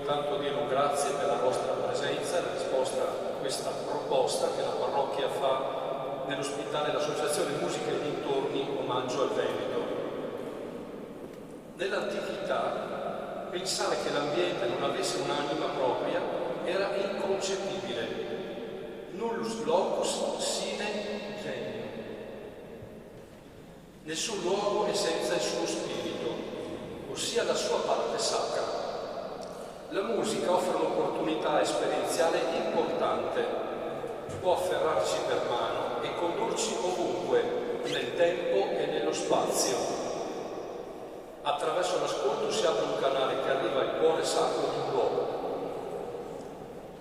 intanto dire un grazie per la vostra presenza, la risposta a questa proposta che la parrocchia fa nell'ospitare l'associazione Musica e dintorni Omaggio al Veneto. Nell'antichità pensare che l'ambiente non avesse un'anima propria era inconcepibile. Nullus locus sine genio. Nessun luogo è senza il suo spirito, ossia la sua parte sacra. La musica offre un'opportunità esperienziale importante, può afferrarci per mano e condurci ovunque, nel tempo e nello spazio. Attraverso l'ascolto si apre un canale che arriva al cuore sacro di un luogo.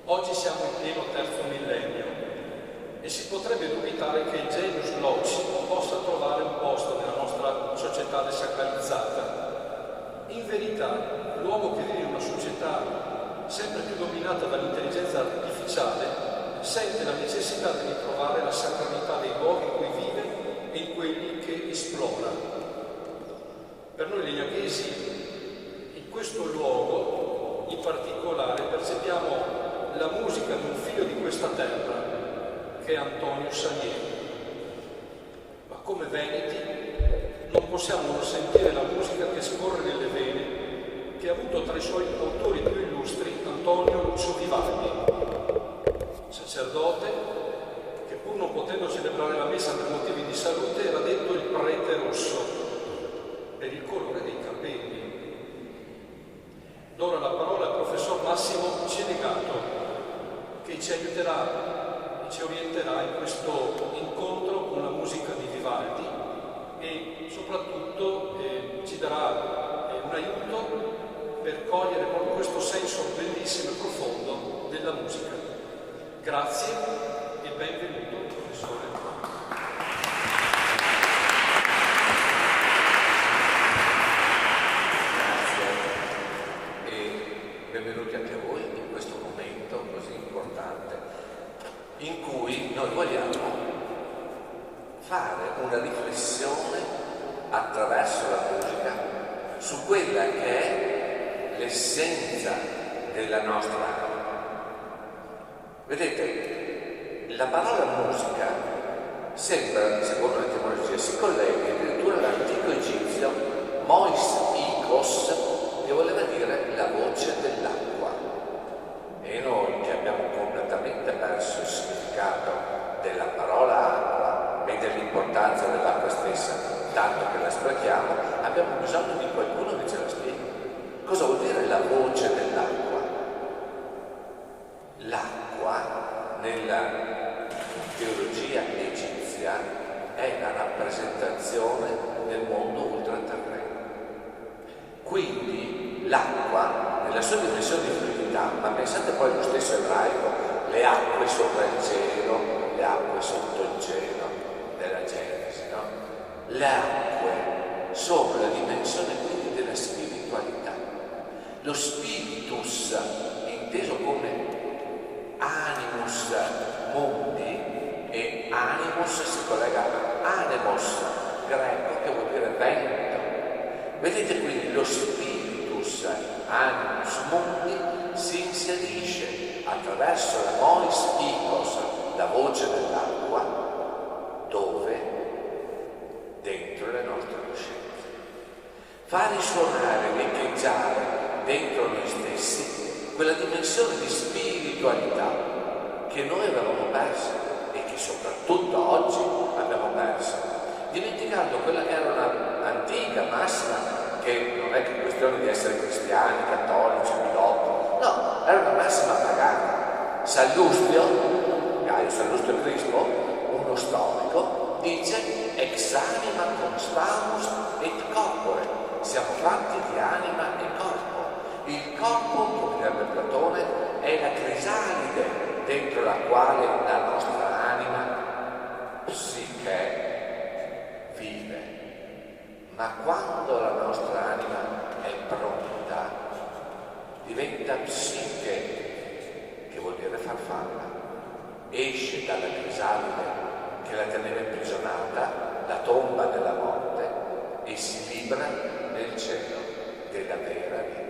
Oggi siamo in pieno terzo millennio e si potrebbe dubitare che il genius loci possa trovare un posto nella nostra società desacralizzata. In verità, l'uomo che vive in una società sempre più dominata dall'intelligenza artificiale sente la necessità di ritrovare la sacralità dei luoghi in cui vive e in quelli che esplora. Per noi legnaghesi, in questo luogo in particolare percepiamo la musica di un figlio di questa terra, che è Antonio Salieri. Ma come veneti non possiamo non sentire la musica che scorre nelle vene, che ha avuto tra i suoi autori più illustri Antonio Lucio Vivaldi, sacerdote che pur non potendo celebrare la messa per motivi di salute era detto il prete rosso per il colore dei capelli. Do ora la parola al professor Massimo Cenegato, che ci aiuterà e ci orienterà in questo incontro con la musica di Vivaldi e soprattutto ci darà un aiuto per cogliere proprio questo senso bellissimo e profondo della musica. Grazie e benvenuto, professore. Benvenuti anche a voi in questo momento così importante in cui noi vogliamo fare una riflessione attraverso la musica su quella che è l'essenza della nostra anima. Vedete, la parola musica sembra, secondo l'etimologia, si collega addirittura all'antico egizio mois ikos, che voleva dire la voce dell'acqua. E noi che abbiamo completamente perso il significato della parola acqua e dell'importanza dell'acqua stessa, tanto che la sprechiamo, abbiamo bisogno di qualcuno che ce la spieghi. Cosa vuol dire la voce dell'acqua? L'acqua, nella teologia egizia, è la rappresentazione del mondo ultraterreno. Quindi l'acqua, nella sua dimensione di fluidità, ma pensate poi allo stesso ebraico, le acque sopra il cielo, le acque sotto il cielo, della Genesi, no? Le acque sono la dimensione quindi della spiritualità. Lo spiritus, inteso come animus mundi, e animus si collega a anemos, greco, che vuol dire vento. Vedete quindi lo spiritus animus mundi si inserisce attraverso la mois ikos, la voce dell'acqua, dove? Dentro le nostre coscienze. Fa risuonare, riecheggiare dentro noi stessi quella dimensione di spiritualità che noi avevamo perso e che soprattutto oggi abbiamo perso, dimenticando quella che era un'antica massima, che non è che questione di essere cristiani, cattolici, bilotti, no, era una massima pagana. Gaio Sallustio Crispo, uno storico, dice ex anima constamus et corpore, siamo fatti di anima e corpo. Il corpo, come direbbe Platone, è la crisalide dentro la quale la nostra anima psiche vive. Ma quando la nostra anima è pronta, diventa psiche, che vuol dire farfalla, esce dalla crisalide che la teneva imprigionata, la tomba della morte, e si libera nel cielo della vera vita.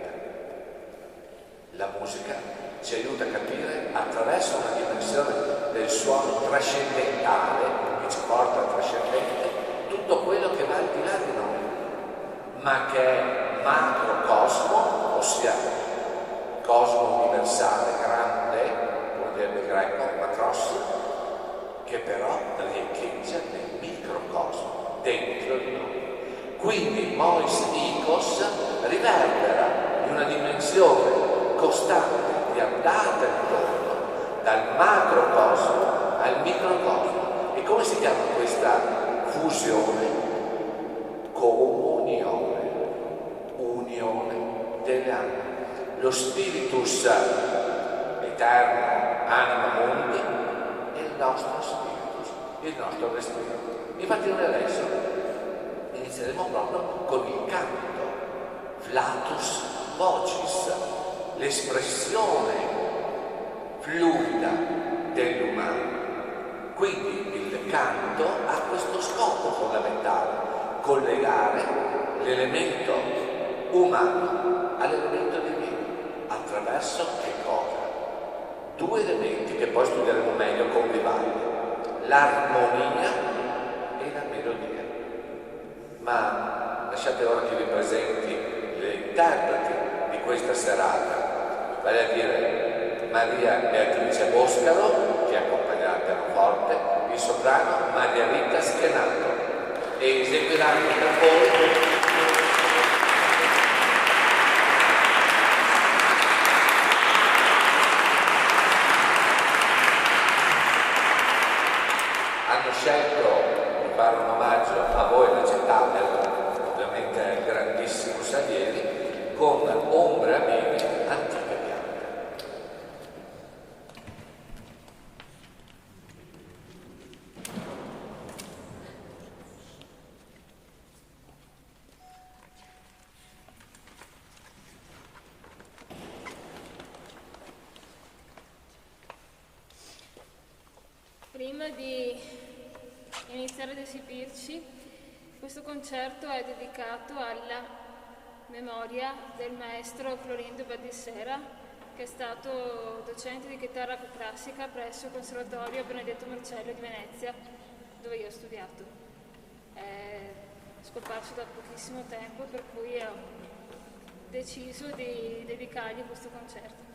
La musica ci aiuta a capire attraverso una dimensione del suono trascendentale che ci porta al trascendente tutto quello che va al di là di noi, ma che è macrocosmo, ossia cosmo universale grande, come direbbe il greco, macros, che però riecheggia nel microcosmo, dentro di noi. Quindi Mois Icos riverbera in una dimensione costante di andata e ritorno dal macrocosmo al microcosmo. E come si chiama questa fusione? Comunione, unione delle anime. Lo spiritus eterno, anima mundi, è il nostro spiritus, il nostro respiro. Infatti noi adesso inizieremo proprio con il canto, flatus vocis, l'espressione fluida dell'umano. Quindi il canto ha questo scopo fondamentale, collegare l'elemento umano all'elemento divino. Attraverso che cosa? Due elementi che poi studieremo meglio con Vivaldi, l'armonia e la melodia. Ma lasciate ora che vi presenti le interpreti di questa serata, vale a dire Maria Beatrice Boscaro, che accompagnerà il pianoforte, il soprano Maria Rita Schenato, e eseguiranno per voi scelto di fare un omaggio a voi inaccettabile, ovviamente al grandissimo Salieri, con Ombre amiche antiche bianche. Prima di iniziare ad esibirci, questo concerto è dedicato alla memoria del maestro Florindo Baldissera, che è stato docente di chitarra classica presso il Conservatorio Benedetto Marcello di Venezia, dove io ho studiato. È scomparso da pochissimo tempo, per cui ho deciso di dedicargli questo concerto.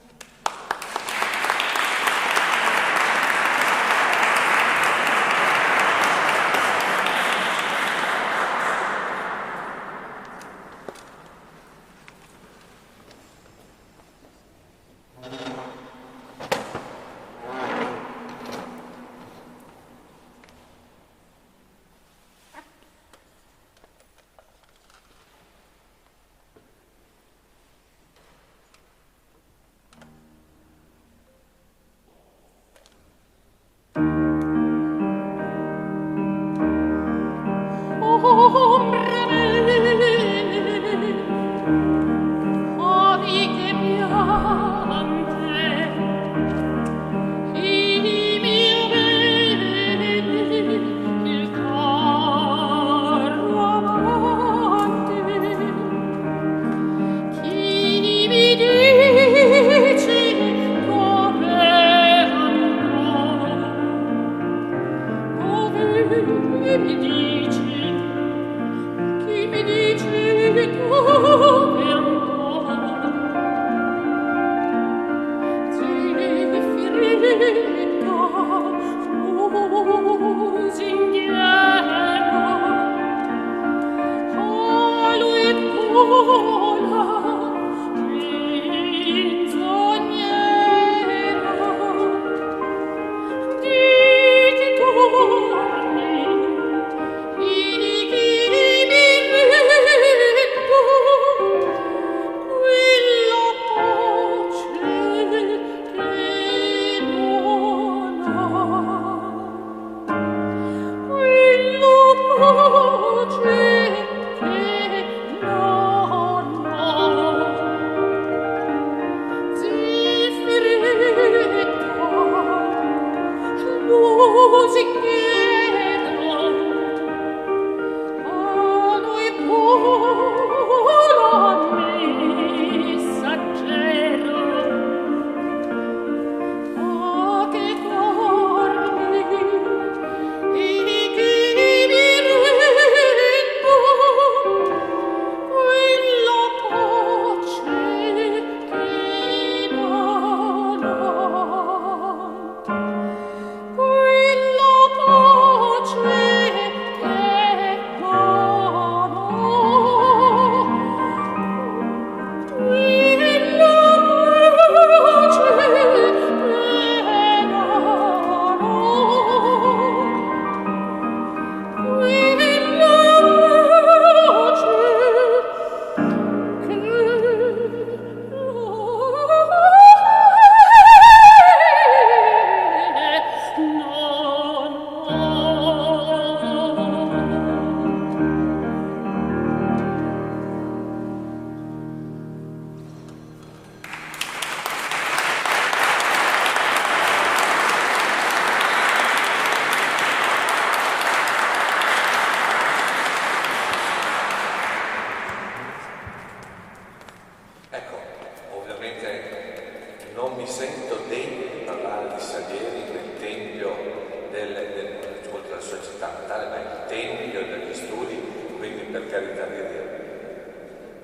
non mi sento degno di parlare di Salieri nel tempio oltre alla sua città natale, ma il tempio degli studi, quindi per carità di Dio.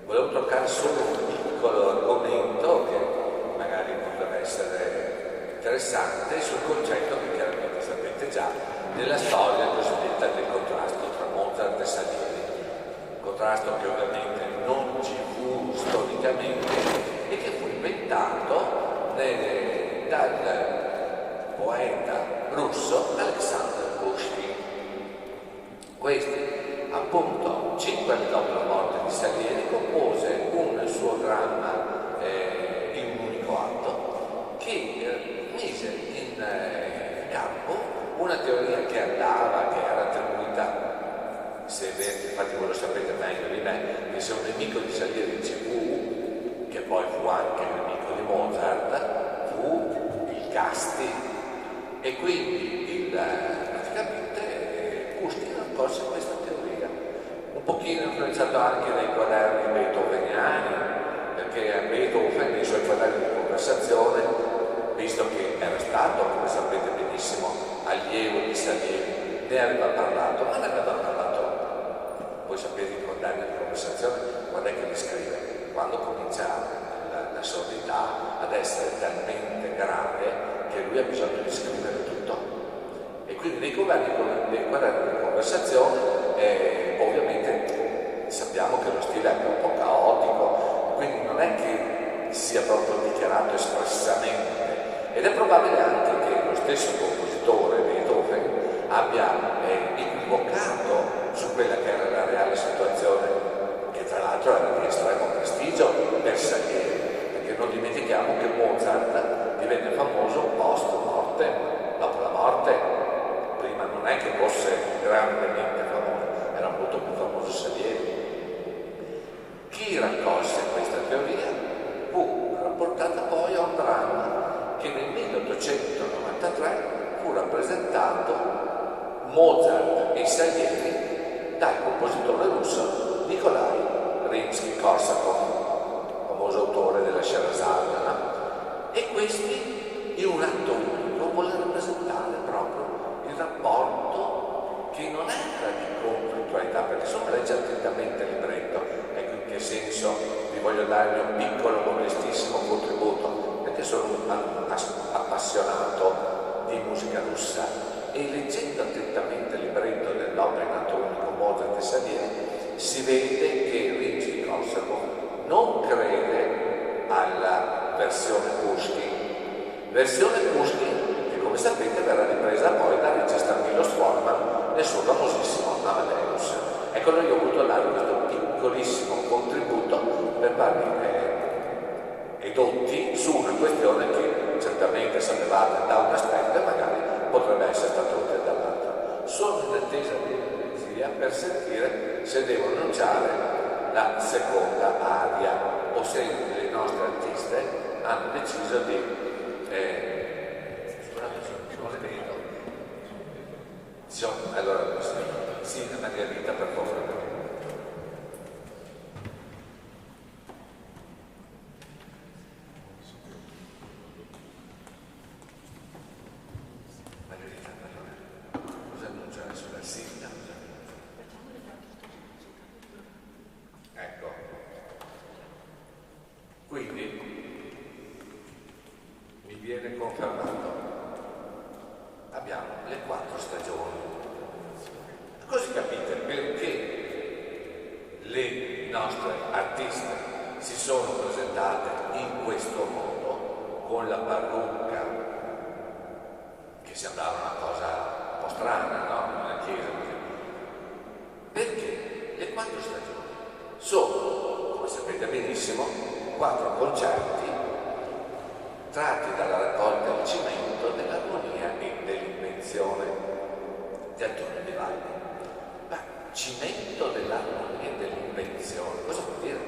Volevo toccare solo un piccolo argomento che magari potrebbe essere interessante sul concetto che chiaramente sapete già della storia cosiddetta del contrasto tra Mozart e Salieri, contrasto che ovviamente non ci fu storicamente e che fu inventato dal poeta russo Alexander Pushkin. Questi, appunto, 5 anni dopo la morte di Salieri, compose un suo dramma in un unico atto che mise in campo una teoria che andava, che era attribuita, infatti voi lo sapete meglio di me, che se un nemico di Salieri ci fu, che poi fu anche il nemico di Mozart, fu il Casti, e quindi praticamente Pushkin accolse questa teoria, un pochino influenzato anche dai quaderni beethoveniani, perché Beethoven nei suoi quaderni di conversazione, visto che era stato, come sapete benissimo, allievo di Salieri, ne aveva parlato, ma ne aveva parlato, voi sapete i quaderni di conversazione, quando è che li scrive? Quando comincia la sordità ad essere talmente grave che lui ha bisogno di scrivere tutto. E quindi nei quaderni di conversazione ovviamente sappiamo che lo stile è un po' caotico, quindi non è che sia proprio dichiarato espressamente, ed è probabile anche che lo stesso compositore Beethoven abbia equivocato su quella che era la reale situazione, che tra l'altro era di estremo prestigio per Salieri, perché non dimentichiamo che Mozart divenne famoso post morte, dopo la morte. Prima non è che fosse grandemente famoso, era molto più famoso Salieri. Chi raccolse questa teoria fu rapportata poi a un dramma che nel 1893 fu rappresentato, Mozart e Salieri, dal compositore russo Nikolai Rimsky-Korsakov, famoso autore della Scheherazade, no? E questi in un atto unico vuole rappresentare proprio il rapporto che non era di conflittualità, perché se uno legge attentamente il libretto, ecco in che senso vi voglio dare il mio piccolo modestissimo contributo, perché sono un appassionato di musica russa, e leggendo attentamente il libretto dell'opera in atto unico Mozart e Salieri si vede che Rimsky-Korsakov non crede alla versione Pushkin, che come sapete verrà ripresa poi dal regista Milos Forman nel suo famosissimo Amadeus. Ecco, noi ho voluto dare questo piccolissimo contributo per farvi edotti su una questione che certamente sapevate da un aspetto e magari potrebbe essere stata utile dall'altro. Sono in attesa di energia per sentire se devo annunciare la seconda aria o se le nostre artiste hanno deciso di non le vedo. Allora sì, Margherita, per favore. Margherita, allora, cosa annunciare sulla sigla? Ecco, quindi mi viene confermato, abbiamo le 4 stagioni, così capite perché le nostre artiste si sono presentate in questo modo, con la parrucca, che sembrava una cosa un po' strana, no? Nella chiesa, perché le 4 stagioni sono, come sapete benissimo, 4 concerti tratti dalla raccolta Il cimento dell'armonia e dell'invenzione di Antonio Vivaldi. Ma cimento dell'armonia e dell'invenzione, cosa vuol dire?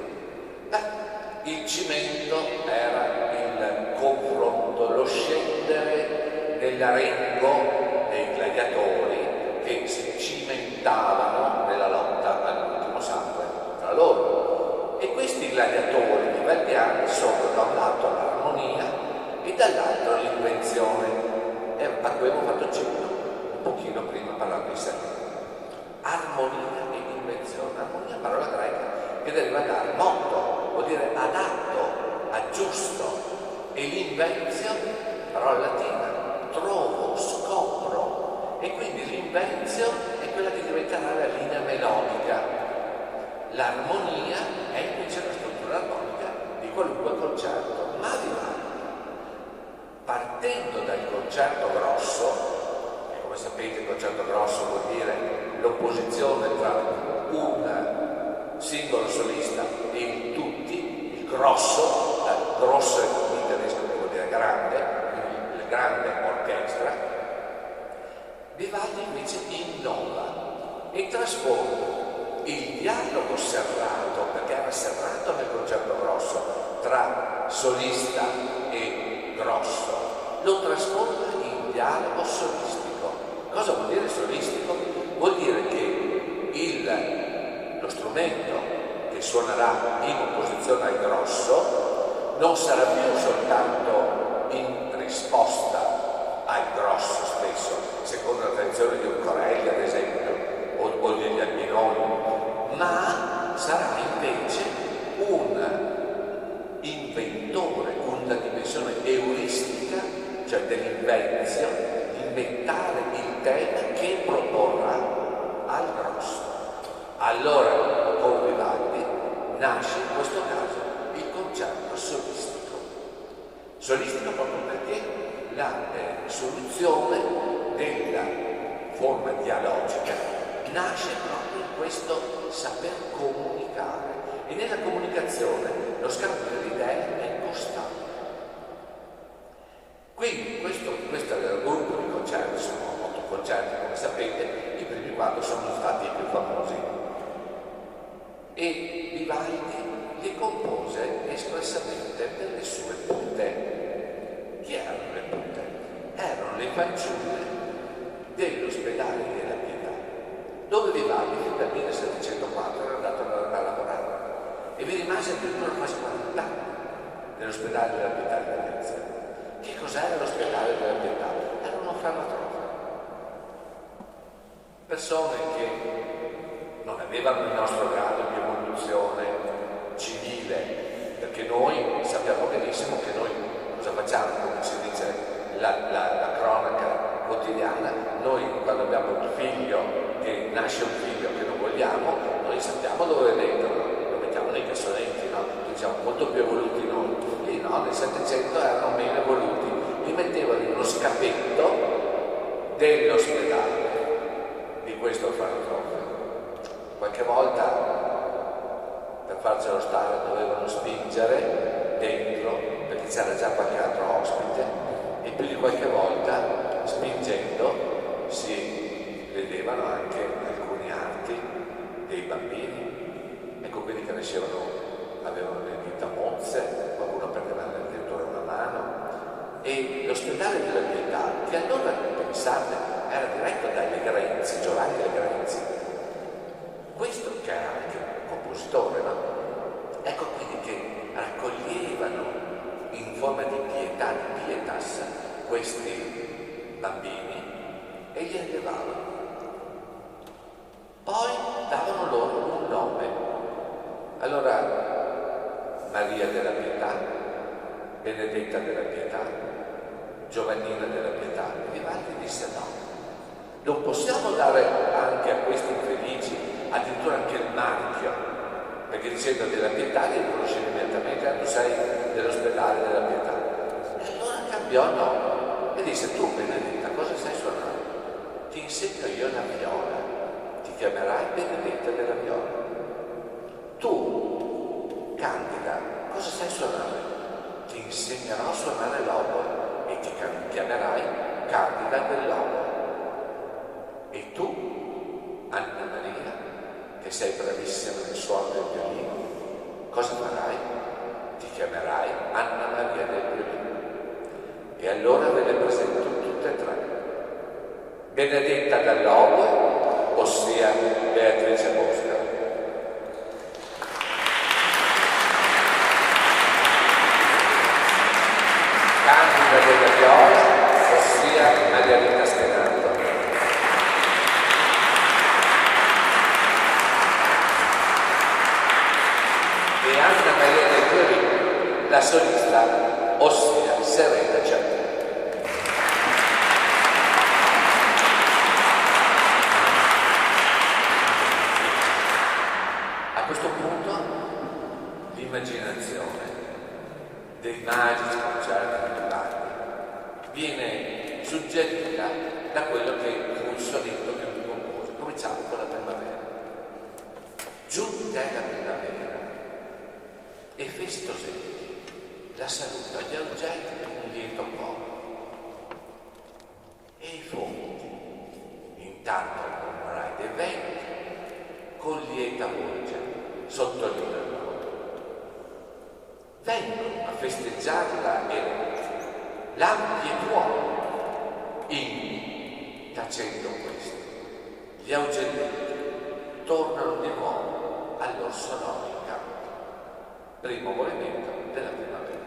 Il cimento era il confronto, lo scendere nell'arengo dei gladiatori che si cimentavano nella lotta all'ultimo sangue tra loro. E questi gladiatori vivaldiani sono da un lato l'armonia e dall'altro l'invenzione, a cui abbiamo fatto cenno un pochino prima parlando di Salino. Armonia e invenzione. Armonia è una parola greca che deriva da armotto, vuol dire adatto, aggiusto, e l'invenzio, parola latina, trovo, scopro, e quindi l'invenzio è quella che diventerà la linea melodica. L'armonia è invece la struttura armonica di qualunque concerto, ma di là, partendo dal concerto grosso, e come sapete il concerto grosso vuol dire l'opposizione tra un singolo solista e il tutti, il grosso, grosso in tedesco vuol dire grande, quindi la grande orchestra. Vivaldi invece innova e trasforma il dialogo serrato, perché era serrato nel concerto grosso, tra solista e grosso, lo trasforma in dialogo solistico. Cosa vuol dire solistico? Vuol dire che lo strumento che suonerà in opposizione al grosso non sarà più soltanto in risposta al grosso stesso, secondo la tradizione di un Corelli ad esempio, o degli Albinoni, ma sarà invece un inventore, una dimensione euristica, cioè dell'invenzio, inventare il tema che proporrà al grosso. Allora, con Vivaldi nasce in questo caso il concerto solistico. Solistico proprio perché la soluzione della forma dialogica nasce proprio in questo saper comunicare, e nella comunicazione lo scambio delle idee è costante. Quindi questo gruppo di concerti, sono 8 concerti come sapete, i primi 4 sono stati i più famosi, e Vivaldi li compose espressamente per le sue pute. Chi erano le pute? Erano le fanciulle dell'ospedale della Pietà, dove Vivaldi fino dal 1704 era andato a lavorare, e vi rimase addirittura quasi 40 anni nell'ospedale della Pietà di Venezia. Che cos'era l'ospedale della Pietà? Era un orfanotrofio. Persone che non avevano il nostro grado di evoluzione civile, perché noi sappiamo benissimo che noi cosa facciamo, come si dice la cronaca quotidiana, noi quando abbiamo un figlio, che nasce un figlio che non vogliamo, noi sappiamo dove metterlo, lo mettiamo nei cassonetti, no? Diciamo molto più evoluti noi. Lì no, nel 700 erano meno evoluti, li mettevano in uno scappetto dell'ospedale di questo orfanotrofio. Qualche volta per farcelo stare dovevano spingere dentro, perché c'era già qualche altro ospite, e più di qualche volta spingendo si vedevano anche alcuni arti dei bambini, ecco, quelli che avevano le dita mozze, qualcuno perdeva addirittura una mano. E l'ospedale della Pietà, che allora, pensate, era diretto dai Legrenzi, Giovanni Legrenzi, questo che era anche un compositore, no? Ecco quindi che raccoglievano in forma di pietà, di pietas, questi bambini e li allevavano. Poi davano loro un nome. Allora, Maria della Pietà, Benedetta della Pietà, Giovannina della Pietà. Vivaldi disse no, non possiamo dare anche a questi infelici addirittura anche il marchio, perché dicendo della Pietà li riconoscevi immediatamente, tu sei dell'ospedale della Pietà. E allora cambiò nome e disse: tu Benedetta, cosa sai suonare? Ti insegno io la viola, ti chiamerai Benedetta della Viola. Tu, Candida, cosa sai suonare? Ti insegnerò a suonare l'oboe e ti chiamerai Candida dell'oboe. E tu, Anna Maria, che sei bravissima nel suono del violino, cosa farai? Ti chiamerai Anna Maria del violino. E allora ve le presento tutte e tre. Benedetta dall'oboe, ossia Beatrice Mosca. Candida Viola, ossia Maria Rita Stenardo. E Anna Maria del Torino, la solista, ossia Serena Giacchi. A questo punto l'immaginazione dei magici concerti di Vivaldi viene suggerita da quello che fu il sonetto che lui compose. Cominciamo con la primavera. Giunta è la primavera e festosamente la saluta gli oggetti con un lieto coro e i fonti intanto mormorai dei venti con lieta voce sottolinea il mondo. Vengono a festeggiarla e lampi e fuochi. Inni, tacendo questo, gli augelletti tornano di nuovo al loro sonoro canto. Primo movimento della primavera.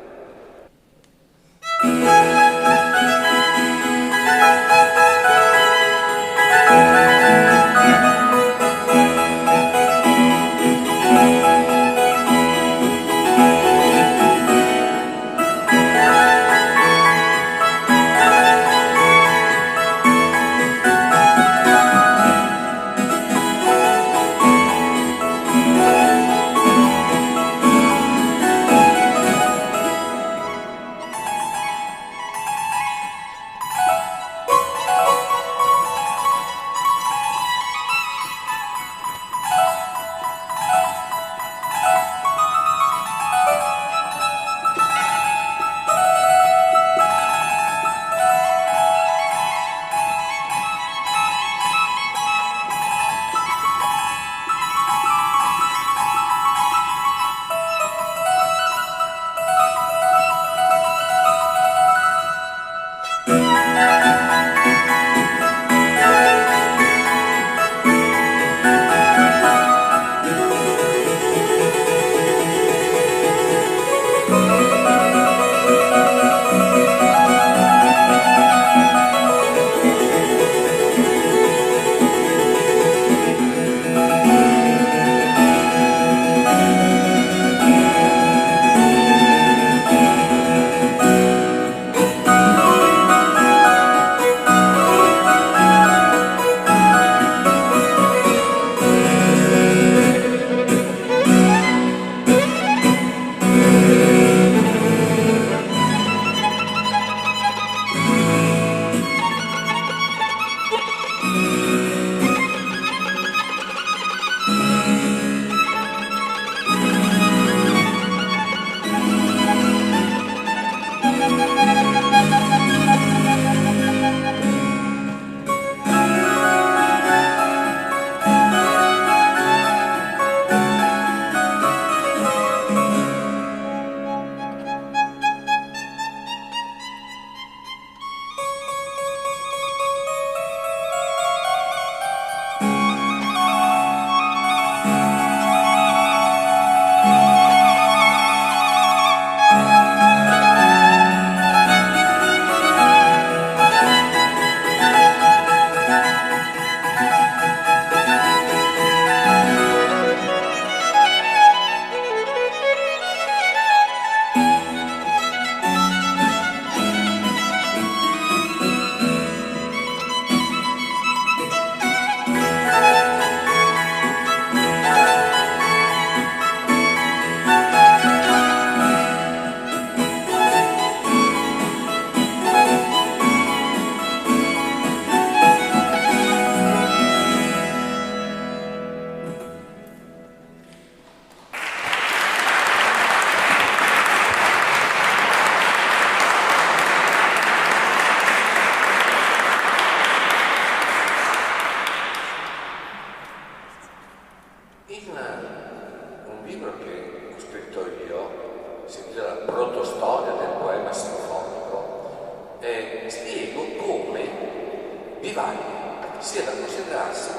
sia da considerarsi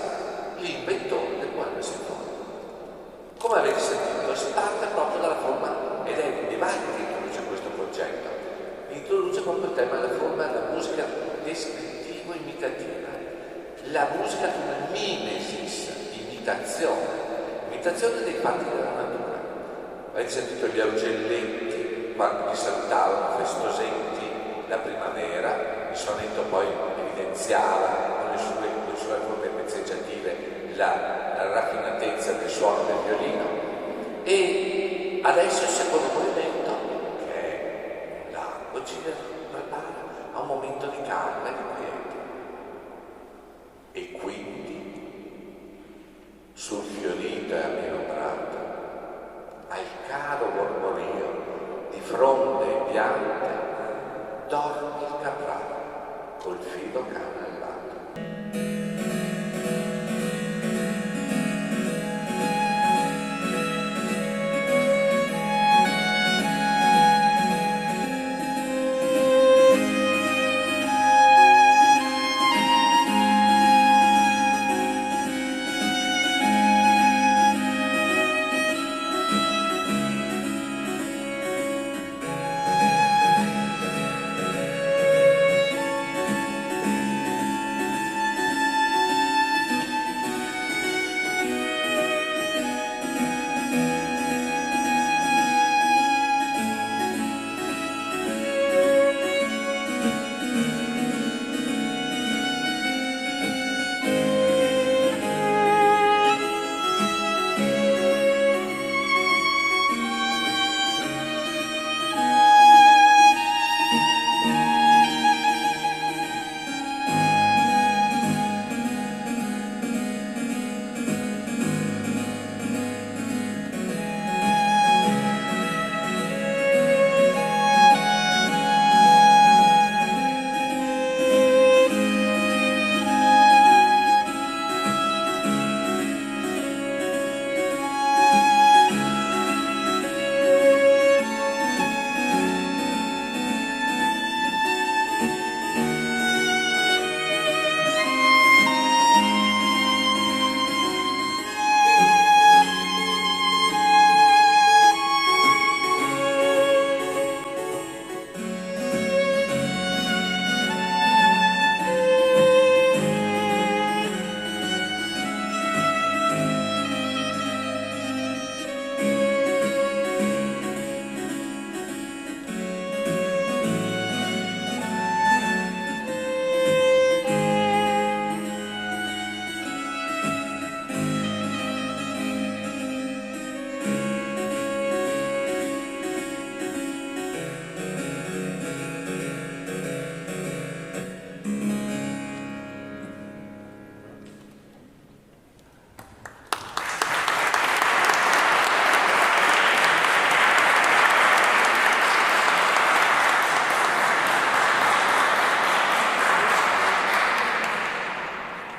l'inventore del poema sinfonico. Come avete sentito, si parte proprio dalla forma, ed è Vivaldi che introduce questo concetto, introduce proprio il tema della forma descrittivo imitativa, la musica come mimesis, imitazione dei fatti della natura. Avete sentito gli augelletti quando li salutavano festosetti la primavera? Il sonetto poi evidenziava con le sue forme pezzeggiative la raffinatezza del suono del violino. E adesso il secondo movimento, che è largo, ci prepara a un momento di calma e di quiete. E quindi sul fiorito e ameno prato, al caro mormorio di fronde bianche, dorme il capraro col filo canallato.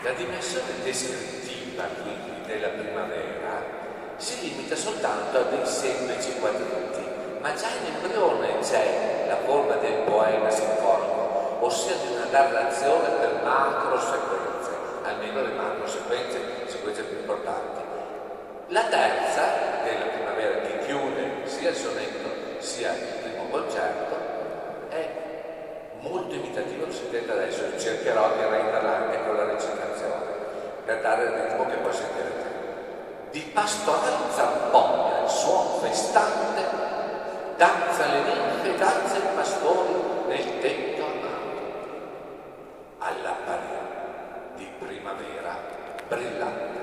La dimensione descrittiva, quindi, della primavera si limita soltanto a dei semplici quadretti, ma già in embrione c'è la forma del poema sinfonico, ossia di una narrazione per macro sequenze, almeno le macro sequenze più importanti. La terza della primavera, che chiude sia il sonetto sia il primo concerto, è molto imitativo, lo sentite adesso, cercherò di renderla anche con la recitazione per dare il ritmo che poi sentirete. Di pastorale zampogna il suon festante, danza le ninfe, danza i pastori nel tetto amato, all'apparire di primavera brillante.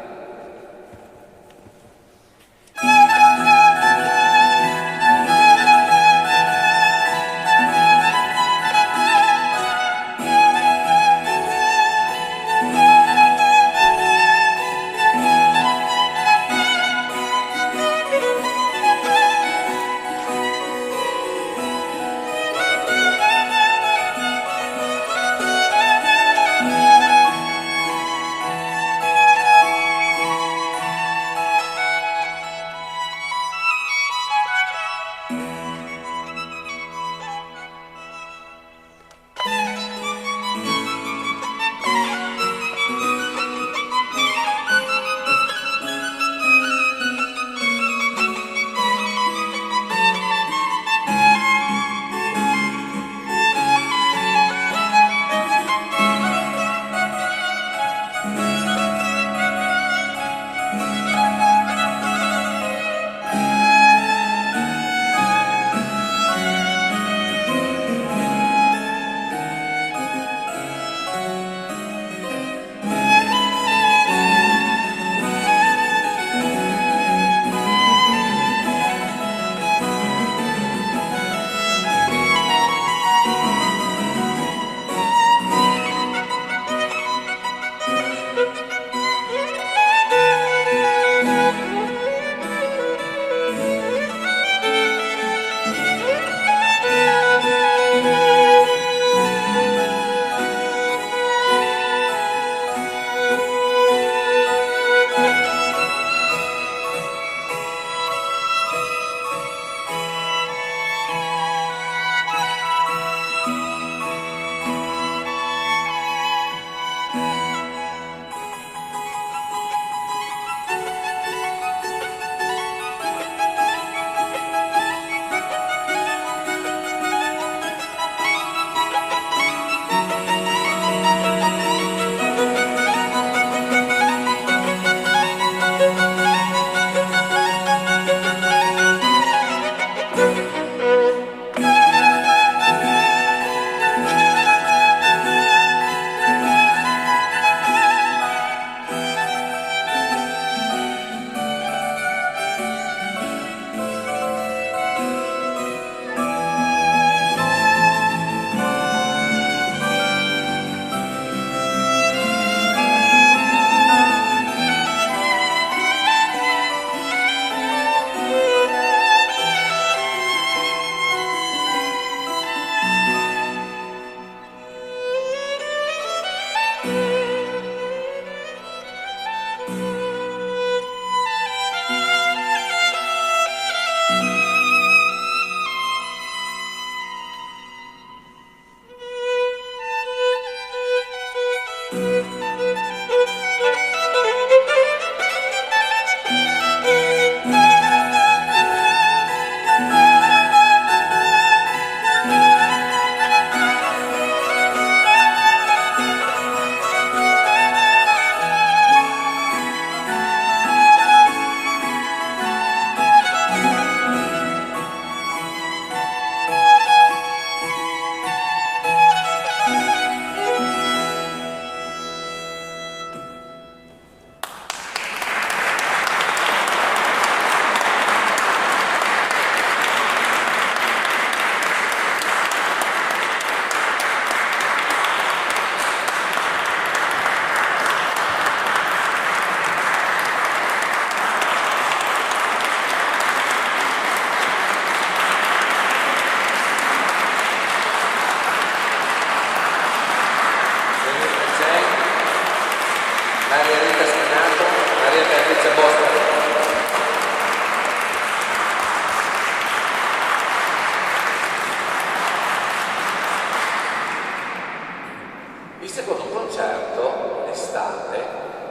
secondo concerto, l'estate,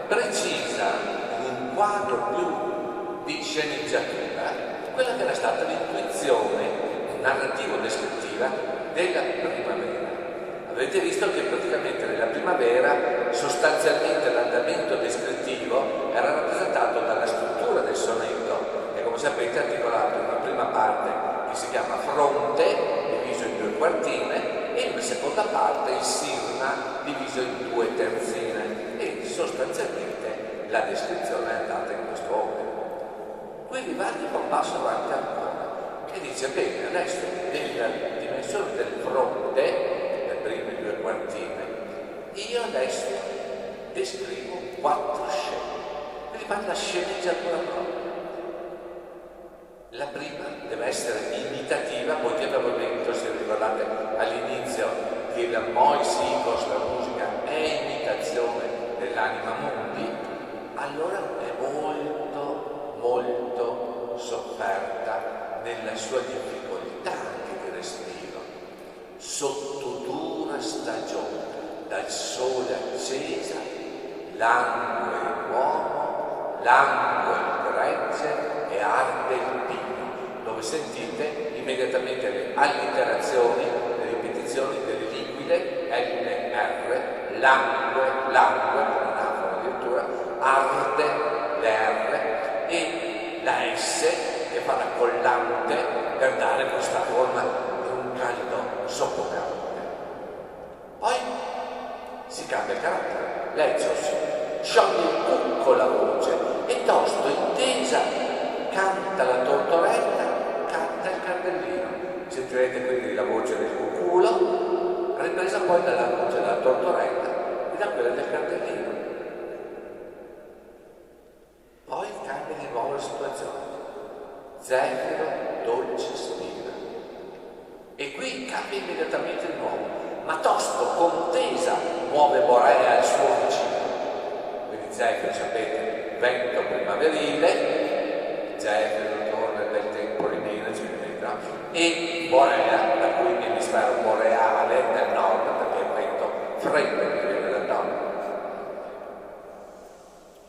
precisa in un quadro più di sceneggiatura quella che era stata l'intuizione narrativo-descrittiva della primavera. Avete visto che praticamente nella primavera sostanzialmente l'andamento descrittivo era rappresentato dalla struttura del sonetto, che come sapete è articolato in una prima parte che si chiama fronte, diviso in 2 quartine, e in una seconda parte il sirna, diviso in 2 terzine, e sostanzialmente la descrizione è andata in questo ordine. Qui Vivaldi fa un passo avanti ancora e dice: bene, adesso nella dimensione del fronte, le prime 2 quartine, io adesso descrivo 4 scene, quindi fa la sceneggiatura propria. La prima deve essere imitativa, poiché avevo detto, se ricordate all'inizio, che la Moisikos, la musica, è imitazione dell'anima mundi, allora è molto sofferta nella sua difficoltà anche di respiro. Sotto dura stagione, dal sole accesa, langue l'uomo, langue il gregge e arde il pino, dove sentite immediatamente le allitterazioni, le ripetizioni delle liquide LR, langue, con un'afora addirittura, arde l'R e la S che fa la collante per dare questa forma di un caldo soffocante. Poi si cambia il carattere, l'Ezos scioglie il cucco la voce e tosto intesa canta la tortorella, canta il cardellino. Sentirete quindi la voce del cuculo ripresa poi dalla voce della tortorella e da quella del cardellino. Poi cambia di nuovo la situazione. Zefiro, dolce spina. E qui cambia immediatamente di nuovo, ma tosto, contesa, muove Borea il suo vicino. Quindi Zefiro, sapete, vento primaverile, Zefiro torna nel bel tempo rimena, eccetera, e Borea, da cui l'emisfero boreale del nord, perché è un vento freddo che viene dal nord.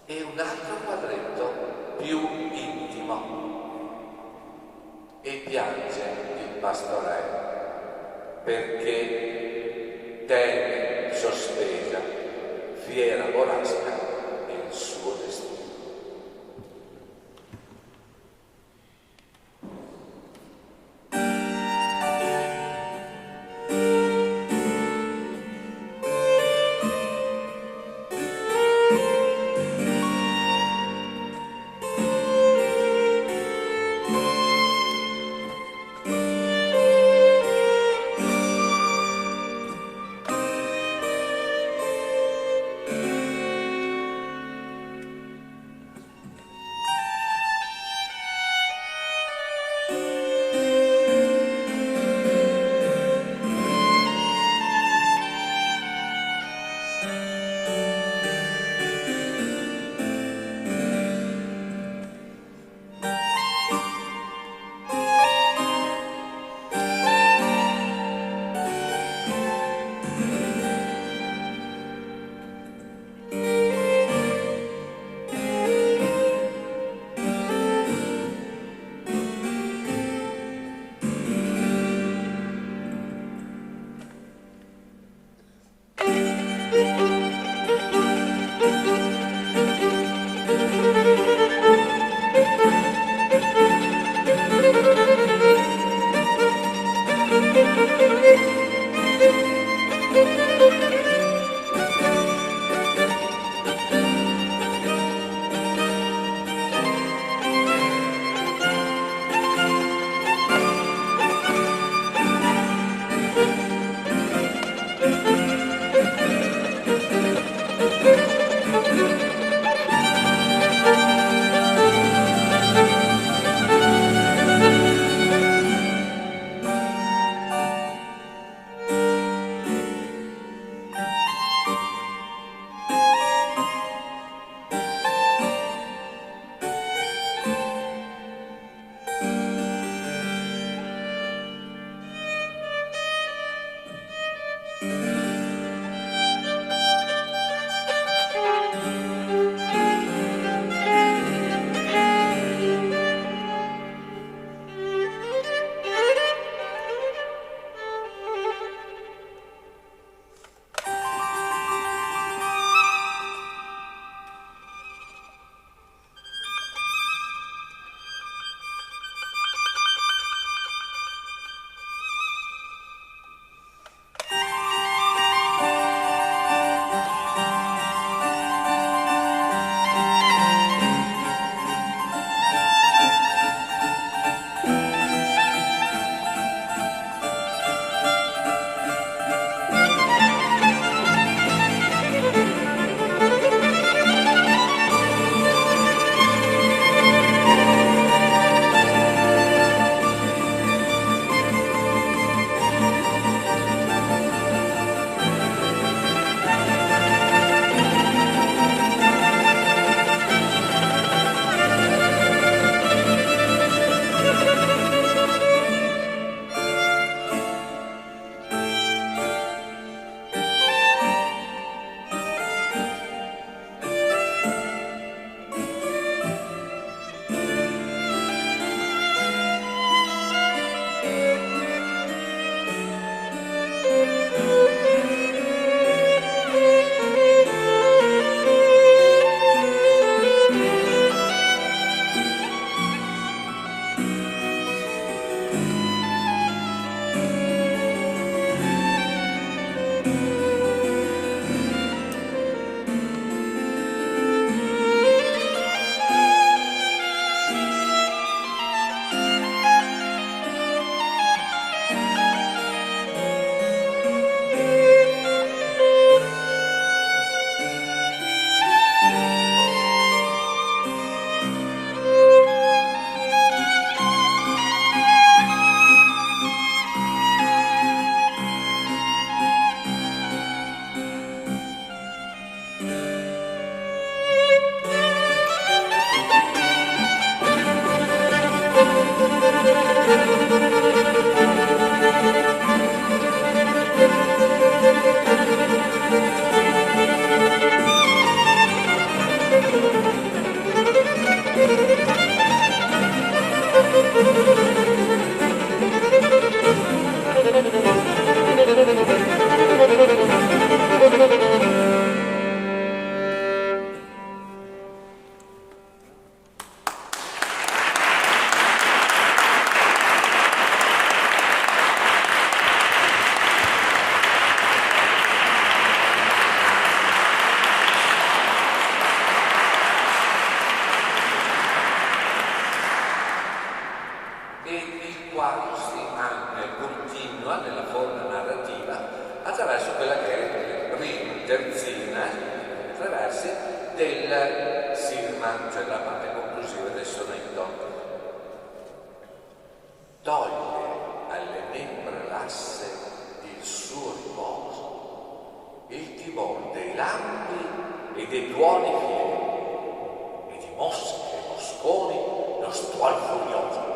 E un altro quadretto più intimo. E piange il pastorello perché teme sospesa, fiera borrasca e il suo destino. attraverso quella che è la prima terzina, 3 versi, del sirma, cioè la parte conclusiva del sonetto. Toglie alle membra lasse il suo riposo, il timor dei lampi e dei tuoni fieri, e di mosche e mosconi lo stuol furioso.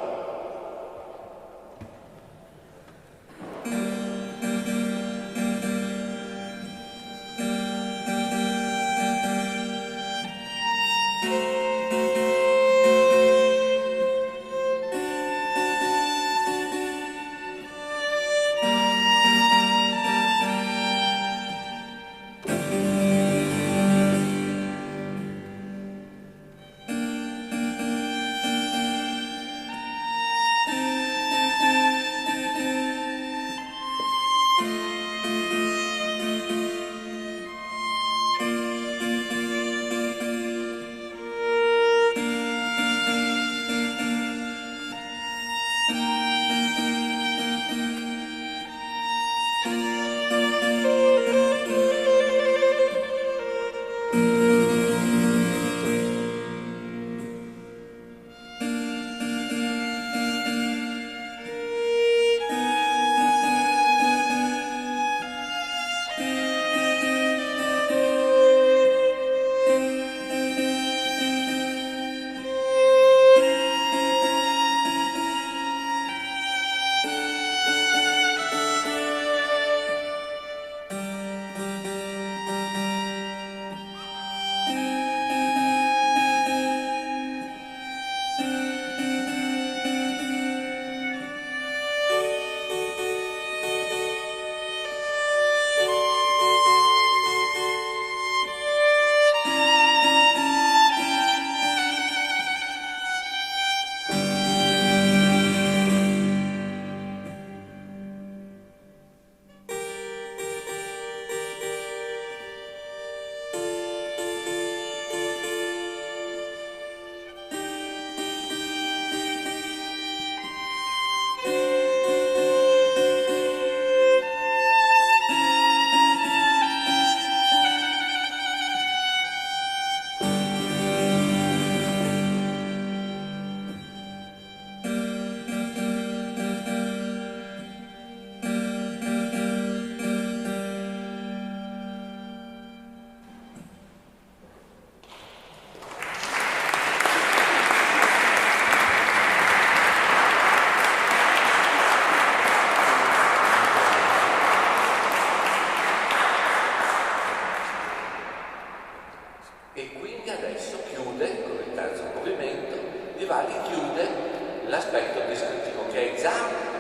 l'aspetto descrittivo che è già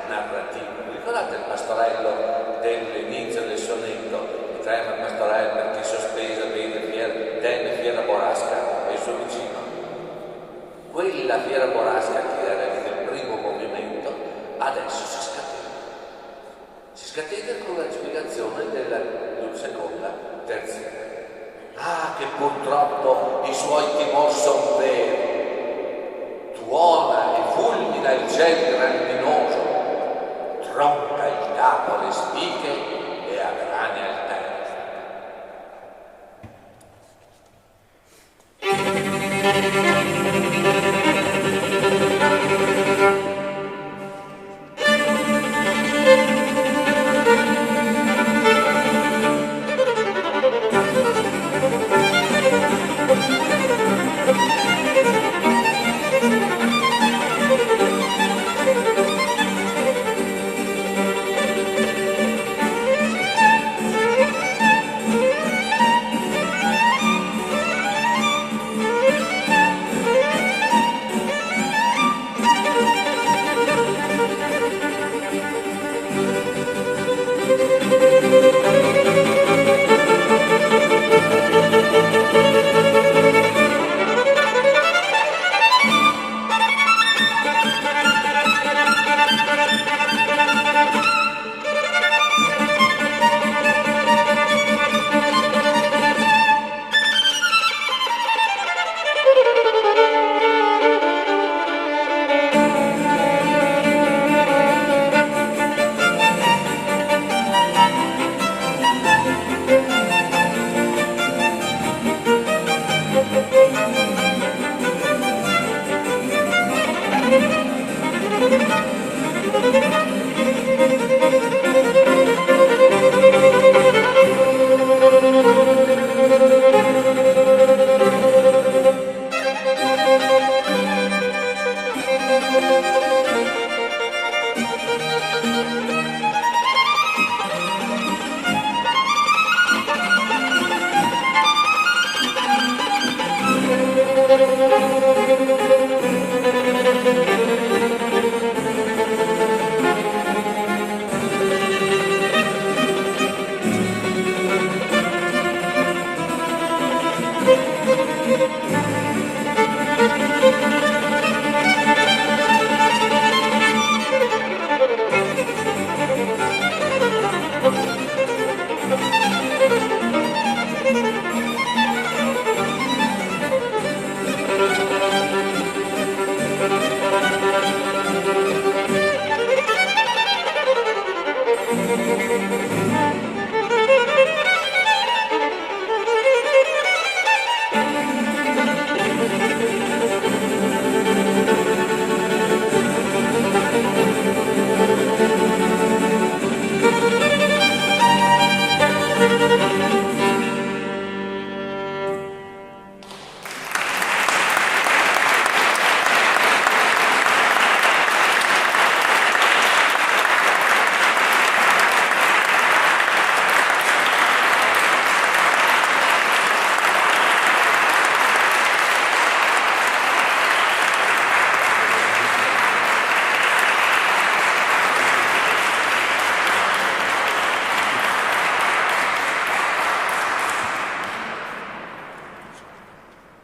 narrativo. Ricordate il pastorello dell'inizio del sonetto? Trema il pastorello perché sospesa vede tenne fiera borrasca e il suo vicino. Quella fiera borrasca che era nel primo movimento adesso si scatena. Si scatena con la spiegazione della seconda terziana. Ah, che purtroppo i suoi timor son veri. Tuona e fulmina il ciel grandinoso, tronca il capo le spighe e aggrania il terra.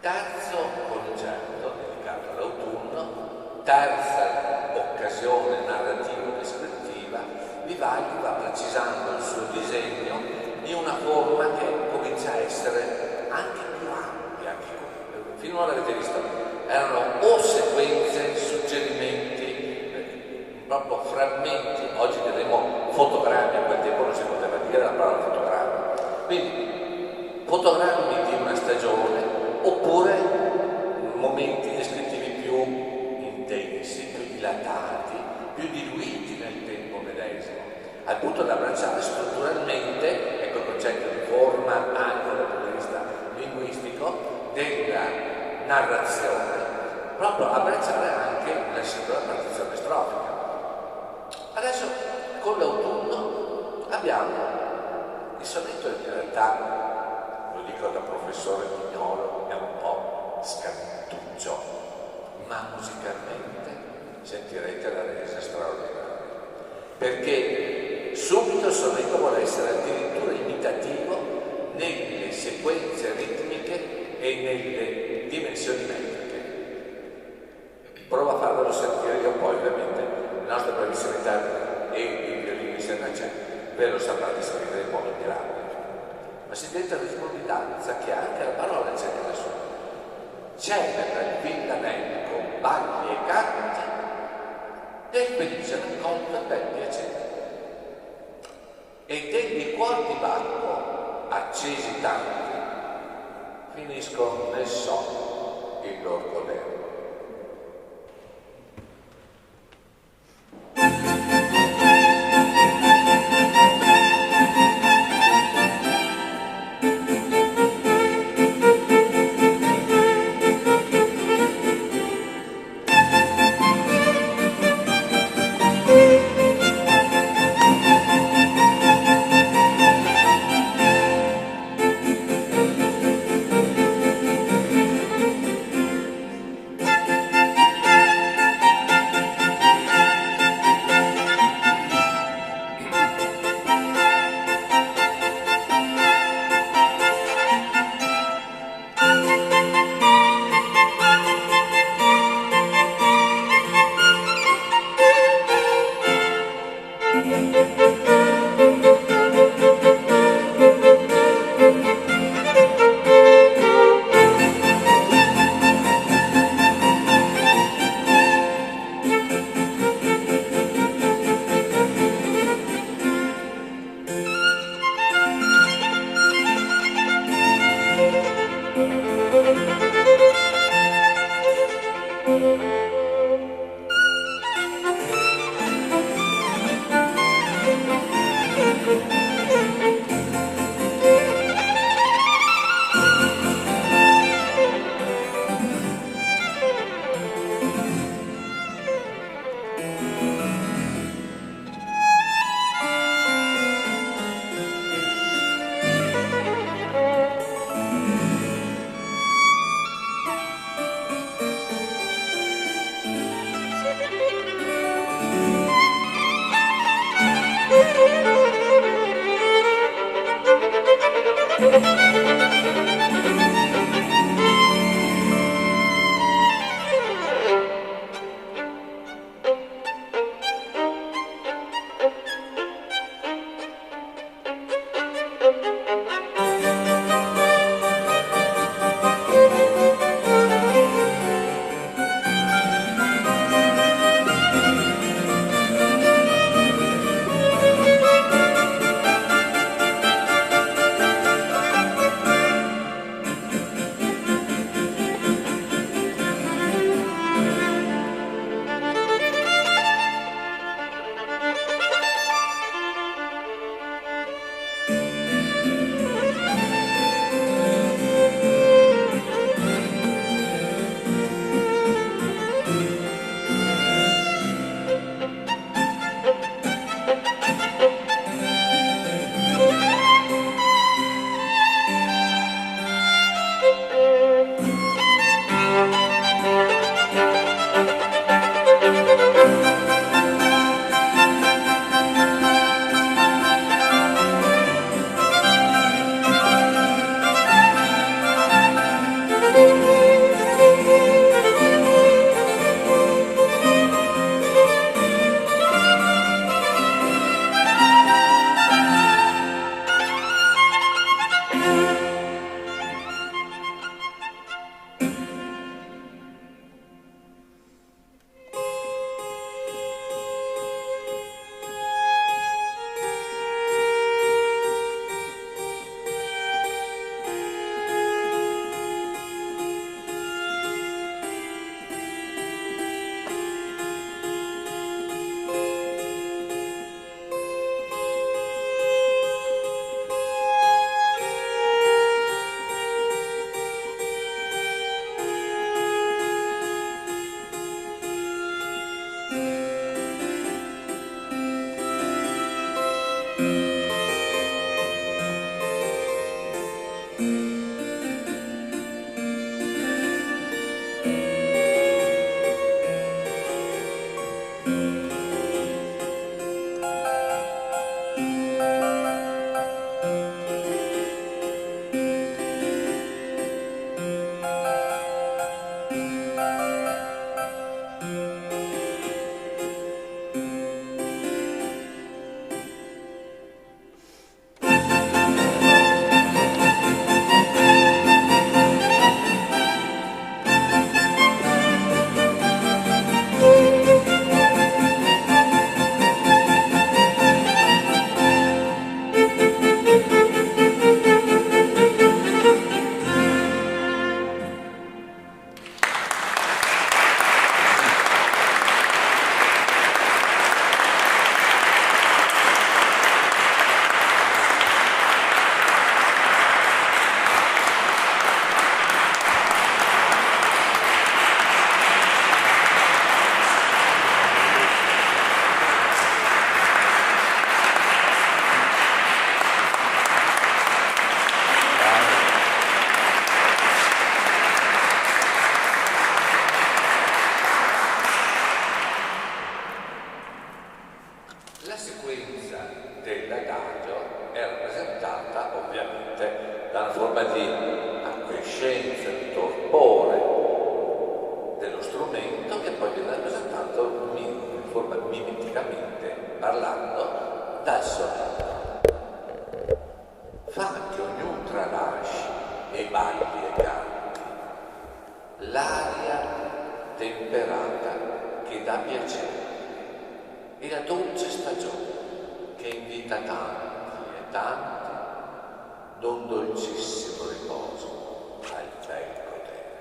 Terzo concerto dedicato all'autunno, terza occasione narrativo-descrittiva. Vivaldi va precisando il suo disegno in una forma che comincia a essere anche più ampia. Finora avete visto, erano o sequenze, suggerimenti, proprio frammenti. Oggi vedremo fotogrammi, a quel tempo non si poteva dire la parola fotogramma. Quindi fotogrammi di una stagione, oppure momenti descrittivi più intensi, più dilatati, più diluiti nel tempo medesimo, al punto da abbracciare strutturalmente, ecco il concetto di forma anche dal punto di vista linguistico, della narrazione, proprio abbracciare anche la singola partizione strofica. Adesso con l'autunno abbiamo il sonetto in realtà, lo dico da professore Mignolo, è un po' scantuccio, ma musicalmente sentirete la resa straordinaria, perché subito il sonetto vuole essere addirittura imitativo nelle sequenze ritmiche e nelle dimensioni metriche. Provo a farvelo sentire io, poi ovviamente il nostro bravissimo interprete e il violino insieme a c'è, ve lo saprà descrivere in modo mirabile. Ma sentite il ritmo di danza che anche la parola c'è nella sua. Celebra il villanello con balli e canti del felice raccolto del piacere. E dei liquori di Bacco, accesi tanti, finiscono nel sonno il loro godere. La sequenza dell'adagio è rappresentata ovviamente da una forma di acquiescenza, di torpore dello strumento, che poi viene rappresentato in forma mimeticamente parlando dal sonetto. Fa che ognuno tralasci e balli e canti l'aria temperata che dà piacere e la dolce stagione che invita tanti e tanti d'un dolcissimo riposo al bel godere.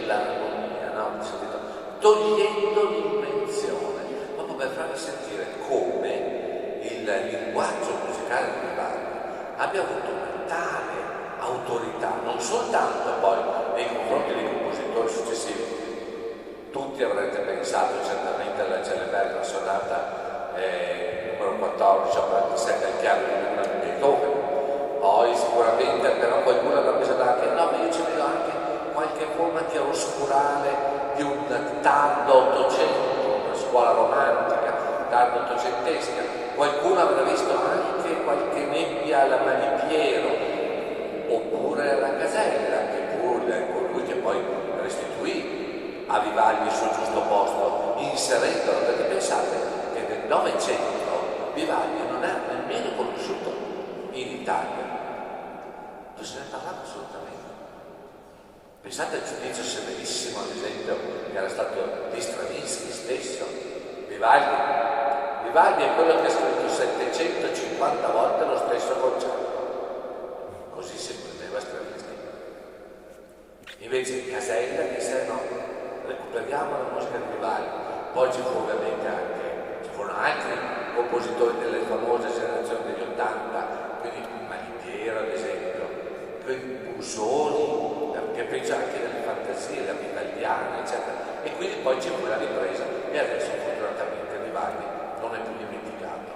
dell'armonia, no? Togliendo l'invenzione, proprio per farvi sentire come il linguaggio musicale di Vivaldi abbia avuto una tale autorità, non soltanto poi nei confronti dei compositori successivi. Tutti avrete pensato certamente alla celeberrima sonata numero 14, opera 27 al chiaro di Luna di Beethoven. Poi sicuramente però qualcuno avrà pensato anche no, ma io ci vedo anche qualche forma chiaroscurale di un tardo Ottocento, una scuola romantica, tardo ottocentesca. Qualcuno avrà visto anche qualche nebbia alla Malipiero, oppure alla Casella, che pure colui che poi restituì a Vivaldi il suo giusto posto, inserendolo, perché pensate che nel Novecento Vivaldi non era nemmeno conosciuto in Italia, non se ne parlava assolutamente. Pensate al giudizio severissimo, ad esempio, che era stato di Stravinsky stesso. Vivaldi è quello che ha scritto 750 volte lo stesso concerto. Così si esprimeva Stravinsky. Invece Casella disse no, recuperiamo la musica di Vivaldi. Poi ci furono altri compositori delle famose generazioni degli 80, quindi Malipiero ad esempio, quindi Busoni, che penso anche delle fantasie, la vivaldiana, eccetera. E quindi poi c'è quella ripresa e adesso fortunatamente Vivaldi non è più dimenticato.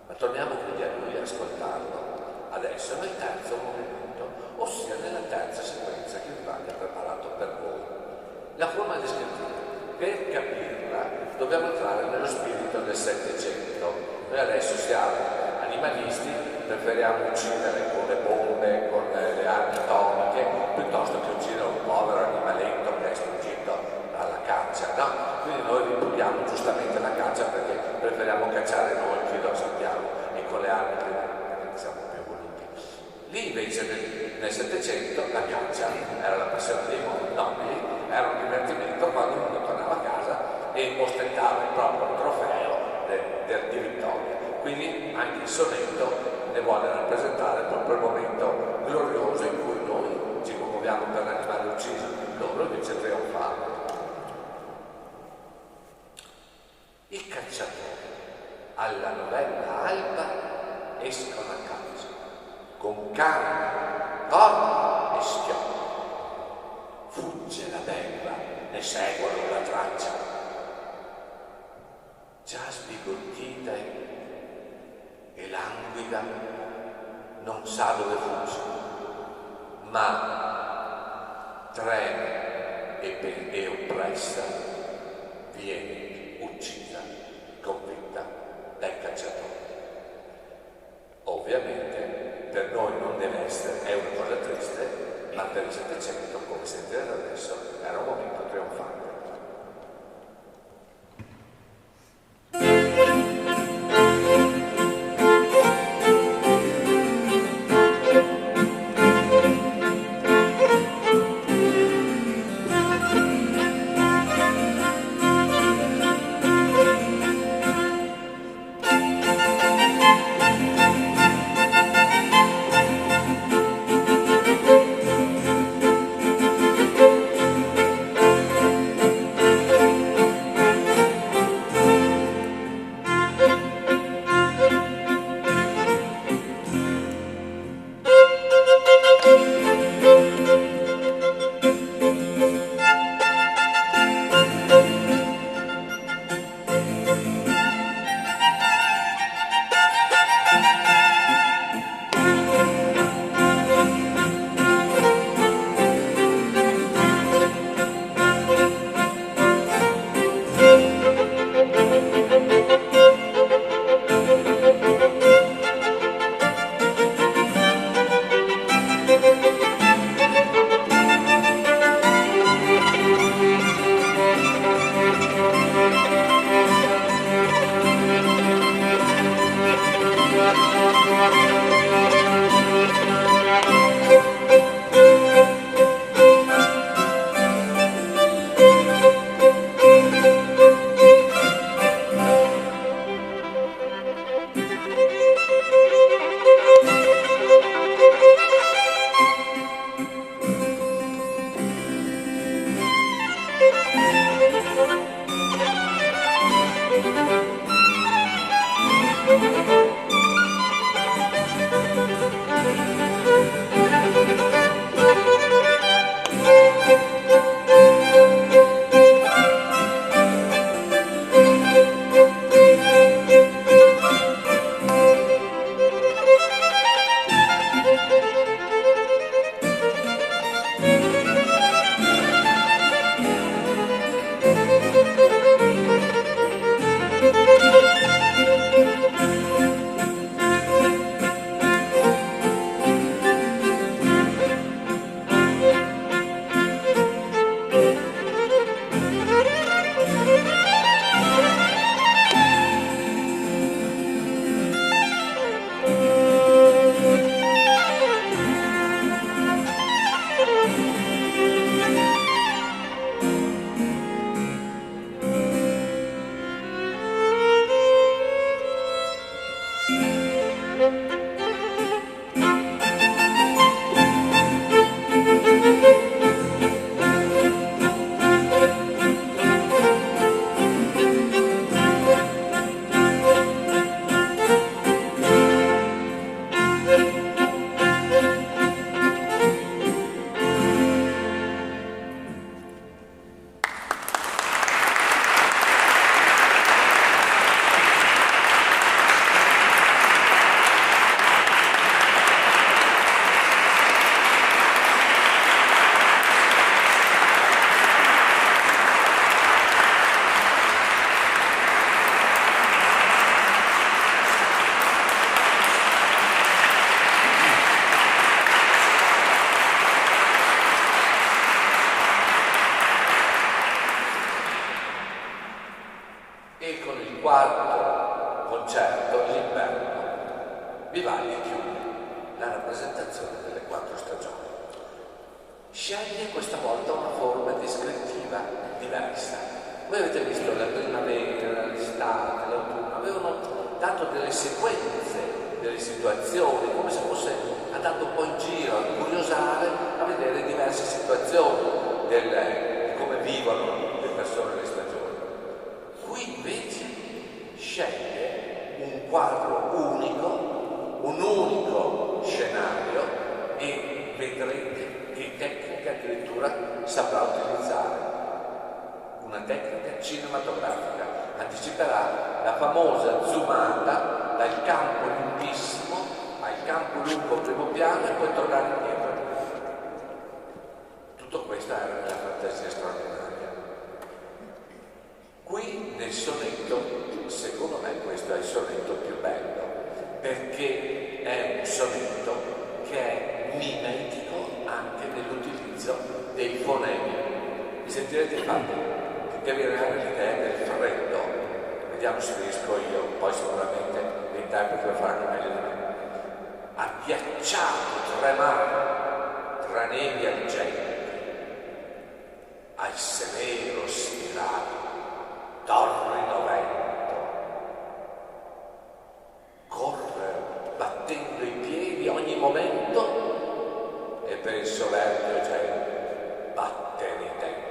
Ma torniamo quindi a lui a ascoltarlo adesso nel terzo movimento, ossia nella terza sequenza che Vivaldi ha preparato per voi. La forma descrittiva, per capirla dobbiamo entrare nello spirito del Settecento. Noi adesso siamo animalisti, preferiamo uccidere con le bombe, con le armi atomiche, piuttosto che uccidere un povero animaletto che è sfuggito dalla caccia, no? Quindi noi ripudiamo giustamente la caccia perché preferiamo cacciare noi che lo sappiamo e con le armi che siamo più voluti. Lì invece nel Settecento la caccia era la passione dei nobili, era un divertimento quando uno tornava a casa e ostentava il proprio trofeo di vittoria. Quindi anche il sonetto ne vuole rappresentare proprio il momento glorioso in cui noi ci commuoviamo per l'animale ucciso, loro invece trionfavano. I cacciatori alla novella alba escono a caccia con canne, corna e schioppo. Fugge la belva, ne seguono la traccia. Già sbigottita e languida, non sa dove fugge, ma trema e oppressa, viene uccisa, sconfitta dai cacciatori. Ovviamente per noi non deve essere, è una cosa triste, ma per il Settecento, come sentirete adesso, era un momento trionfante. E con il quarto concerto, l'inverno, Vivaldi chiude la rappresentazione delle 4 stagioni. Sceglie questa volta una forma descrittiva diversa. Voi avete visto la primavera, l'estate, l'autunno, avevano dato delle sequenze, delle situazioni, come se fosse andato un po' in giro a curiosare, a vedere diverse situazioni di come vivono le persone le stagioni. Qui invece sceglie un quadro unico, un unico scenario e vedrete che tecnica addirittura saprà utilizzare. Una tecnica cinematografica, anticiperà la famosa zoomata dal campo lunghissimo al campo lungo primo piano e poi tornare indietro. Tutto questo era nella fantasia straordinaria. Qui nel sonetto, secondo me questo è il sonetto più bello, perché è un sonetto che è mimetico anche nell'utilizzo dei fonemi. Mi sentirete infatti che viene l'idea del freddo. Vediamo se riesco io, poi sicuramente l'interprete lo faranno meglio di me. Agghiacciato tremare tra nevi argenti, al severo spirale torrido vento, corre battendo i piedi ogni momento e per il soverchio gelo battere i denti.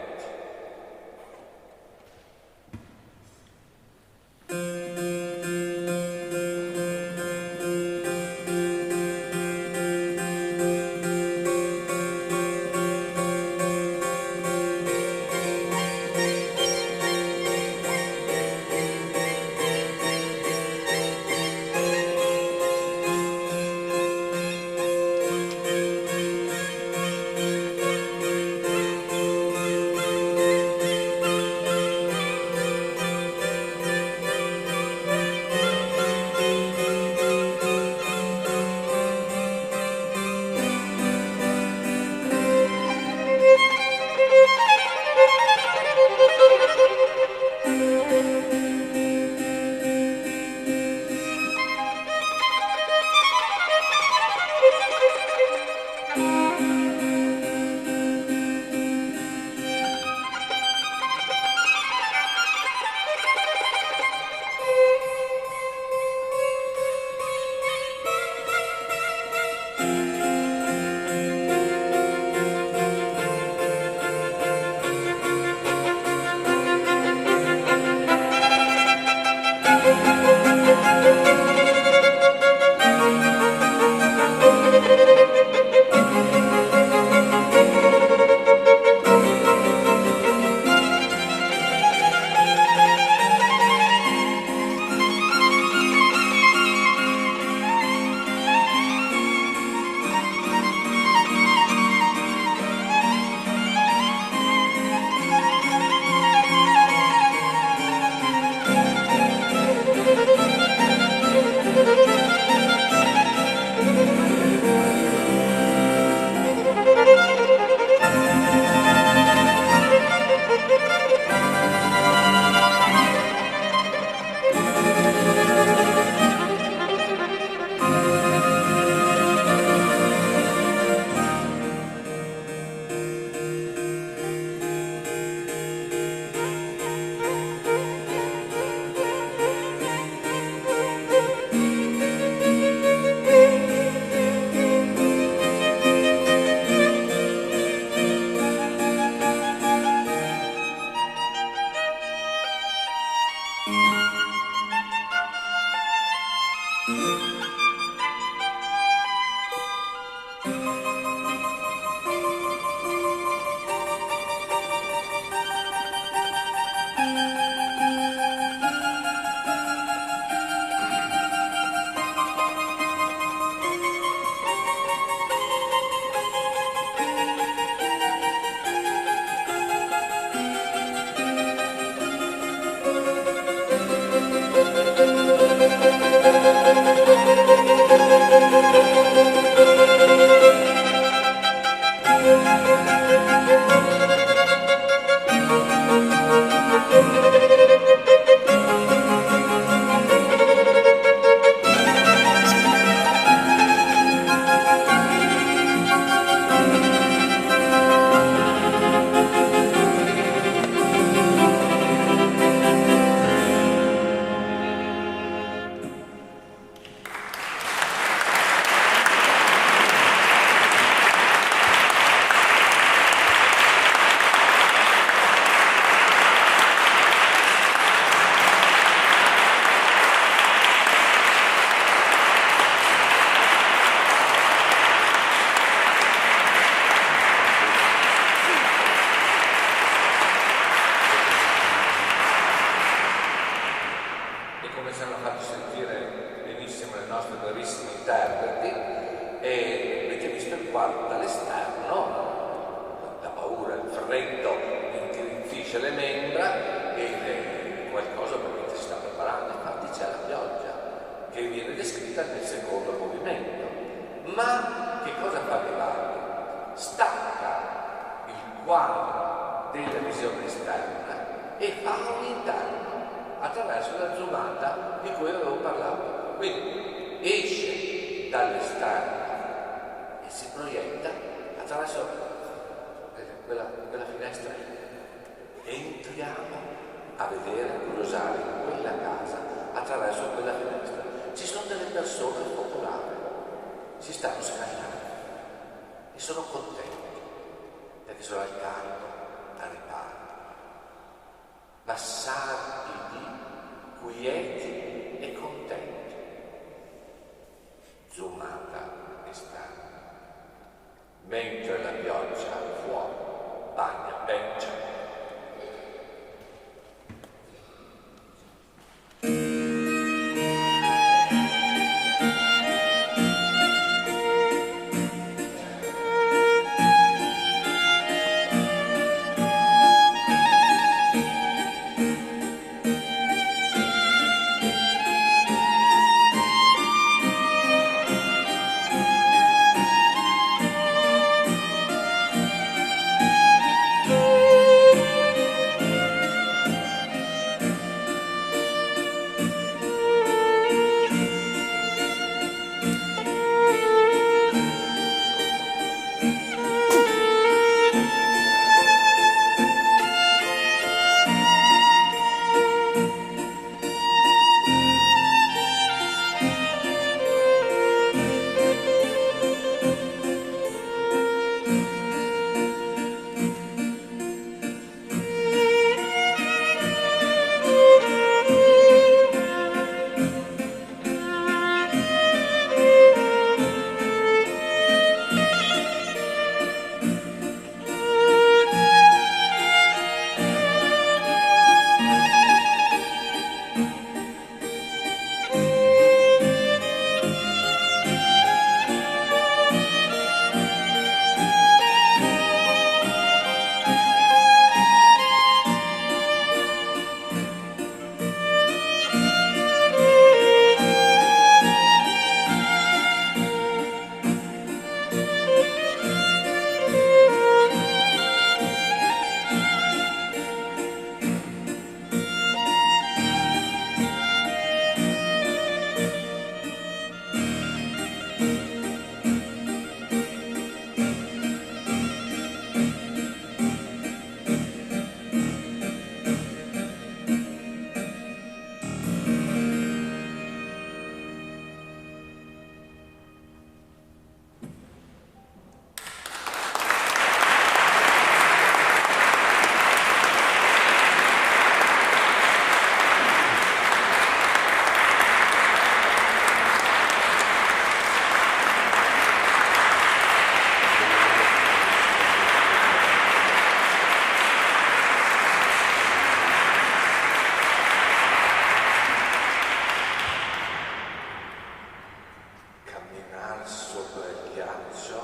in alto sopra il ghiaccio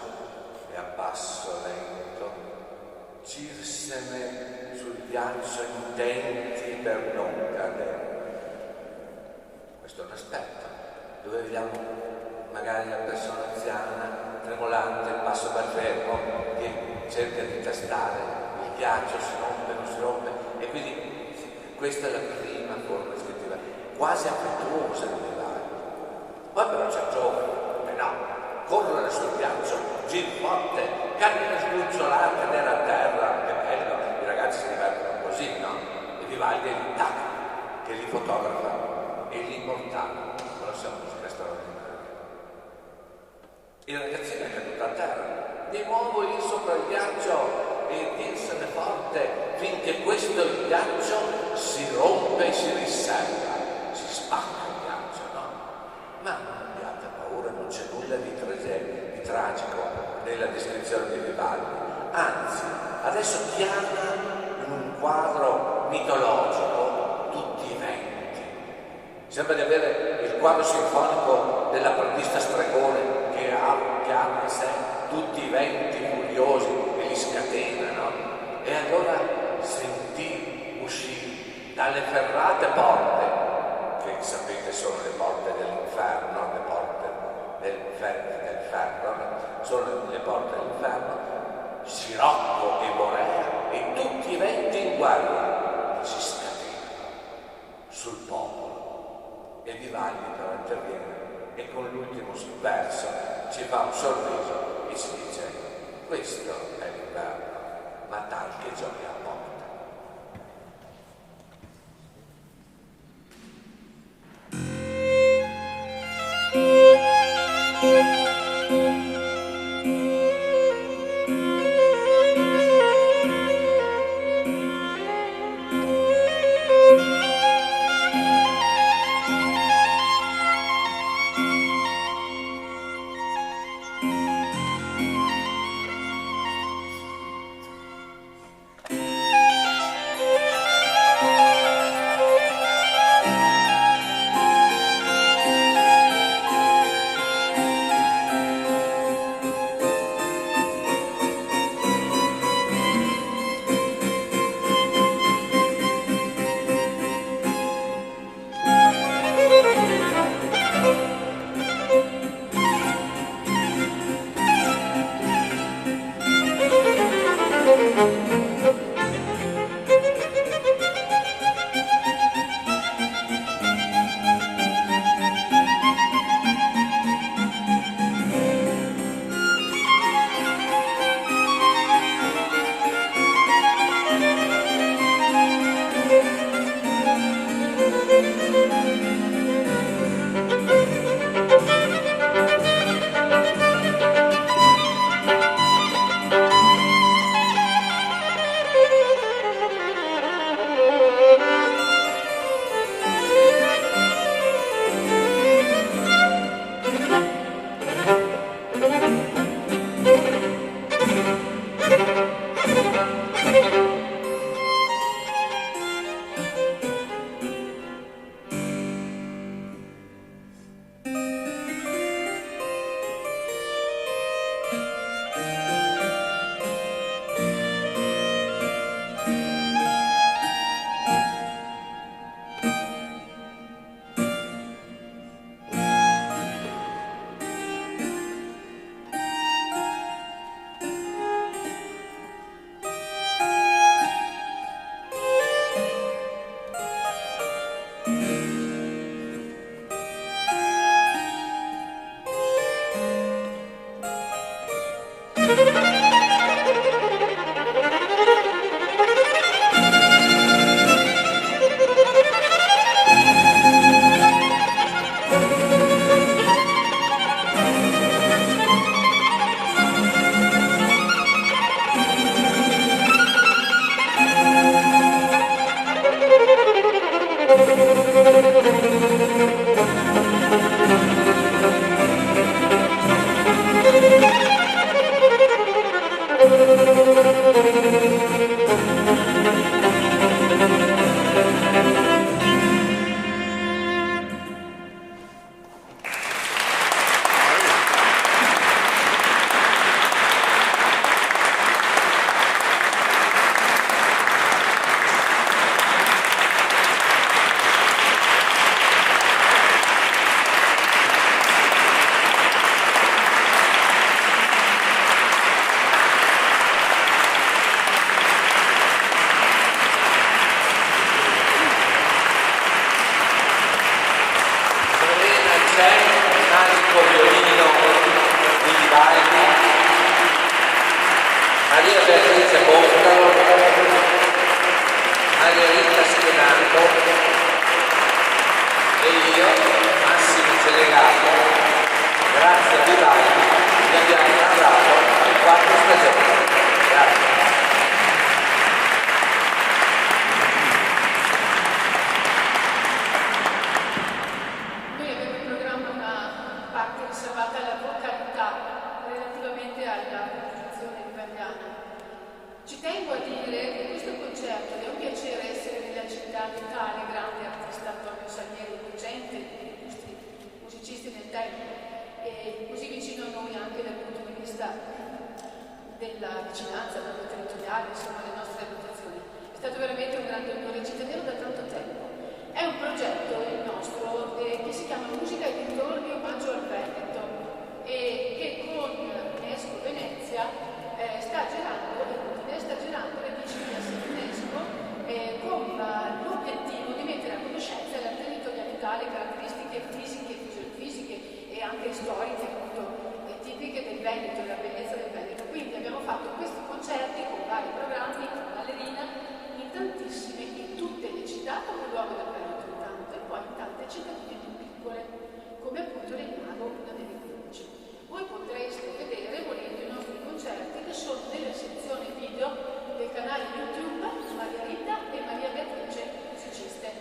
e a passo lento, girsene sul ghiaccio intenti per non cadere. Questo è un aspetto dove vediamo magari la persona anziana, tremolante, il passo per fermo, che cerca di tastare il ghiaccio, si rompe, non si rompe, e quindi questa è la prima forma istintiva, quasi affettuosa di vivere. Poi però c'è il giovane, no, correre sul ghiaccio, gir forte, cadere sgruzzolare, cadere a terra, che bello, i ragazzi si divertono così, no? E Vivaldi è l'intacco che li fotografa e li immortala, però sia musica straordinaria. Il ragazzino è caduto a terra, di nuovo lì sopra il ghiaccio e tirsene forte finché questo il ghiaccio si rompe e si riserva, si spacca il ghiaccio, no? Ma non abbiate paura, non c'è nulla di tragico nella descrizione di Vivaldi, anzi, adesso chiama in un quadro mitologico tutti i venti. Sembra di avere il quadro sinfonico dell'apprendista stregone che chiama in sé tutti i venti furiosi e li scatena, no? E allora sentì uscire dalle ferrate porte, che sapete sono le porte dell'inferno, le porte del ferro, sono le porte dell'inferno, Sirocco e Borea e tutti i venti in guerra si scatenano sul popolo. E Vivaldi però interviene e con l'ultimo verso ci fa un sorriso e ci dice: questo è l'inverno, ma tante gioie apporta. conservata la vocalità relativamente alla composizione italiana. Ci tengo a dire che questo concerto è un piacere essere nella città di tale grande artista Antonio Salieri, docente e illustri musicisti del tempo, e così vicino a noi anche dal punto di vista della vicinanza proprio territoriale, insomma, alle nostre abitazioni. È stato veramente un grande onore, ci tenevo da tanto tempo. È un progetto, il nostro, che si chiama Musica e dintorni omaggio al Veneto e che con UNESCO Venezia sta girando le vicinanze UNESCO con l'obiettivo di mettere a conoscenza la territorialità, le caratteristiche fisiche, fisiche e anche storiche appunto tipiche del Veneto, la bellezza del Veneto. Quindi abbiamo fatto questi concerti con vari programmi, con ballerina, in tutte le città come luogo del Veneto intanto, e poi in tante cittadine più piccole, come appunto Legnago, una delle 15. Voi potreste vedere, volendo, i nostri concerti che sono nella sezione video del canale YouTube Maria Rita e Maria Beatrice, musiciste.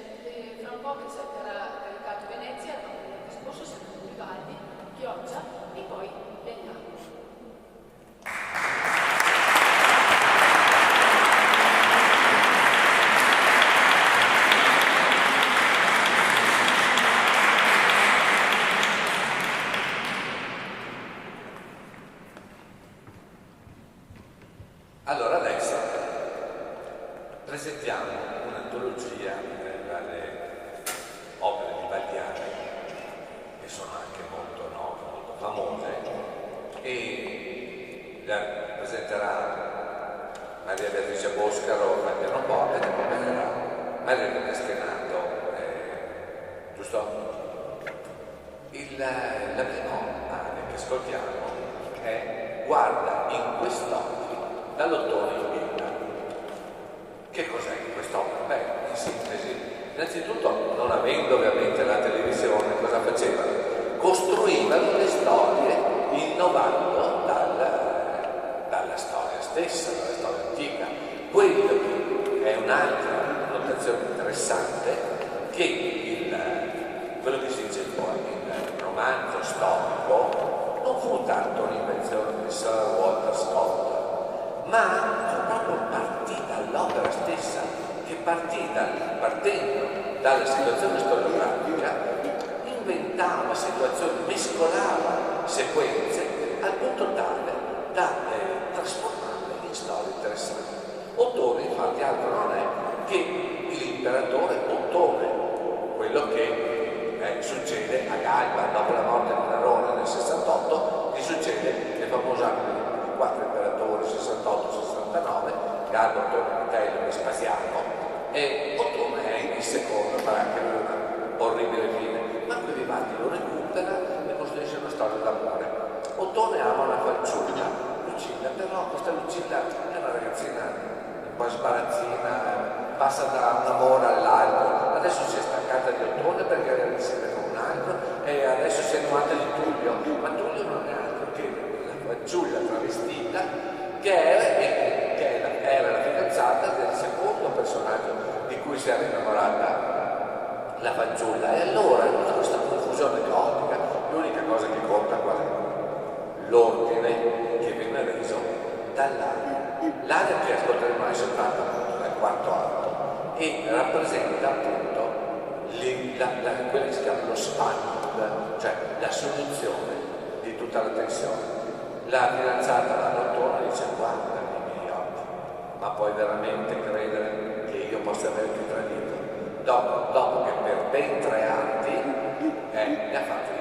Fra un po' che sarà caricato Venezia, l'anno scorso siamo in Vivaldi, Chioggia e poi Legnago. Allora adesso presentiamo un'antologia dalle opere vivaldiane che sono anche molto note, molto famose, e la presenterà Maria Beatrice Boscaro al pianoforte e ne accompagnerà Maria Rita Schenato, giusto? La prima area che ascoltiamo è Guarda in quest'occhio dall'Ottone in Villa. Che cos'è quest'opera? Beh, in sintesi, innanzitutto, non avendo ovviamente la televisione, cosa facevano? Costruivano le storie innovando dalla storia stessa, dalla storia antica. Quello è un'altra notazione interessante, che quello che si dice poi il romanzo storico non fu tanto un'invenzione di Sir Walter Scott, ma proprio partì dall'opera stessa, che partendo dalla situazione storiografica, inventava situazioni, mescolava sequenze al punto tale da trasformarle in storie interessanti. Ottone infatti altro non è che l'imperatore Ottone, quello che succede a Galba dopo la morte di Nerone nel 68, gli succede nel famoso anno dei 4 imperatori 68-69, Galba, Ottone, Vitello e Vespasiano, e Ottone è il secondo, farà anche lui una orribile fine, ma qui Vivaldi lo recupera e costruisce una storia d'amore. Ottone ama una fanciulla, Lucilla, però questa Lucilla è una ragazzina un po' sbarazzina, passa da un amore all'altro, adesso si è staccata di Ottone perché era insieme con un altro e adesso si è innamorata di Tullio, ma Tullio non è altro che la fanciulla travestita che era la fidanzata del secondo personaggio di cui si era innamorata la fanciulla, e allora in tutta questa confusione caotica l'unica cosa che conta qual è? L'ordine che viene reso dall'aria. L'aria che ascolteremo è soltanto appunto dal quarto atto e rappresenta appunto quello che si chiama lo spanning, cioè la soluzione di tutta la tensione. La fidanzata, la dottora, dice: guarda nei miei occhi, ma puoi veramente credere che io possa averti tradito dopo che per ben 3 anni mi ha fatto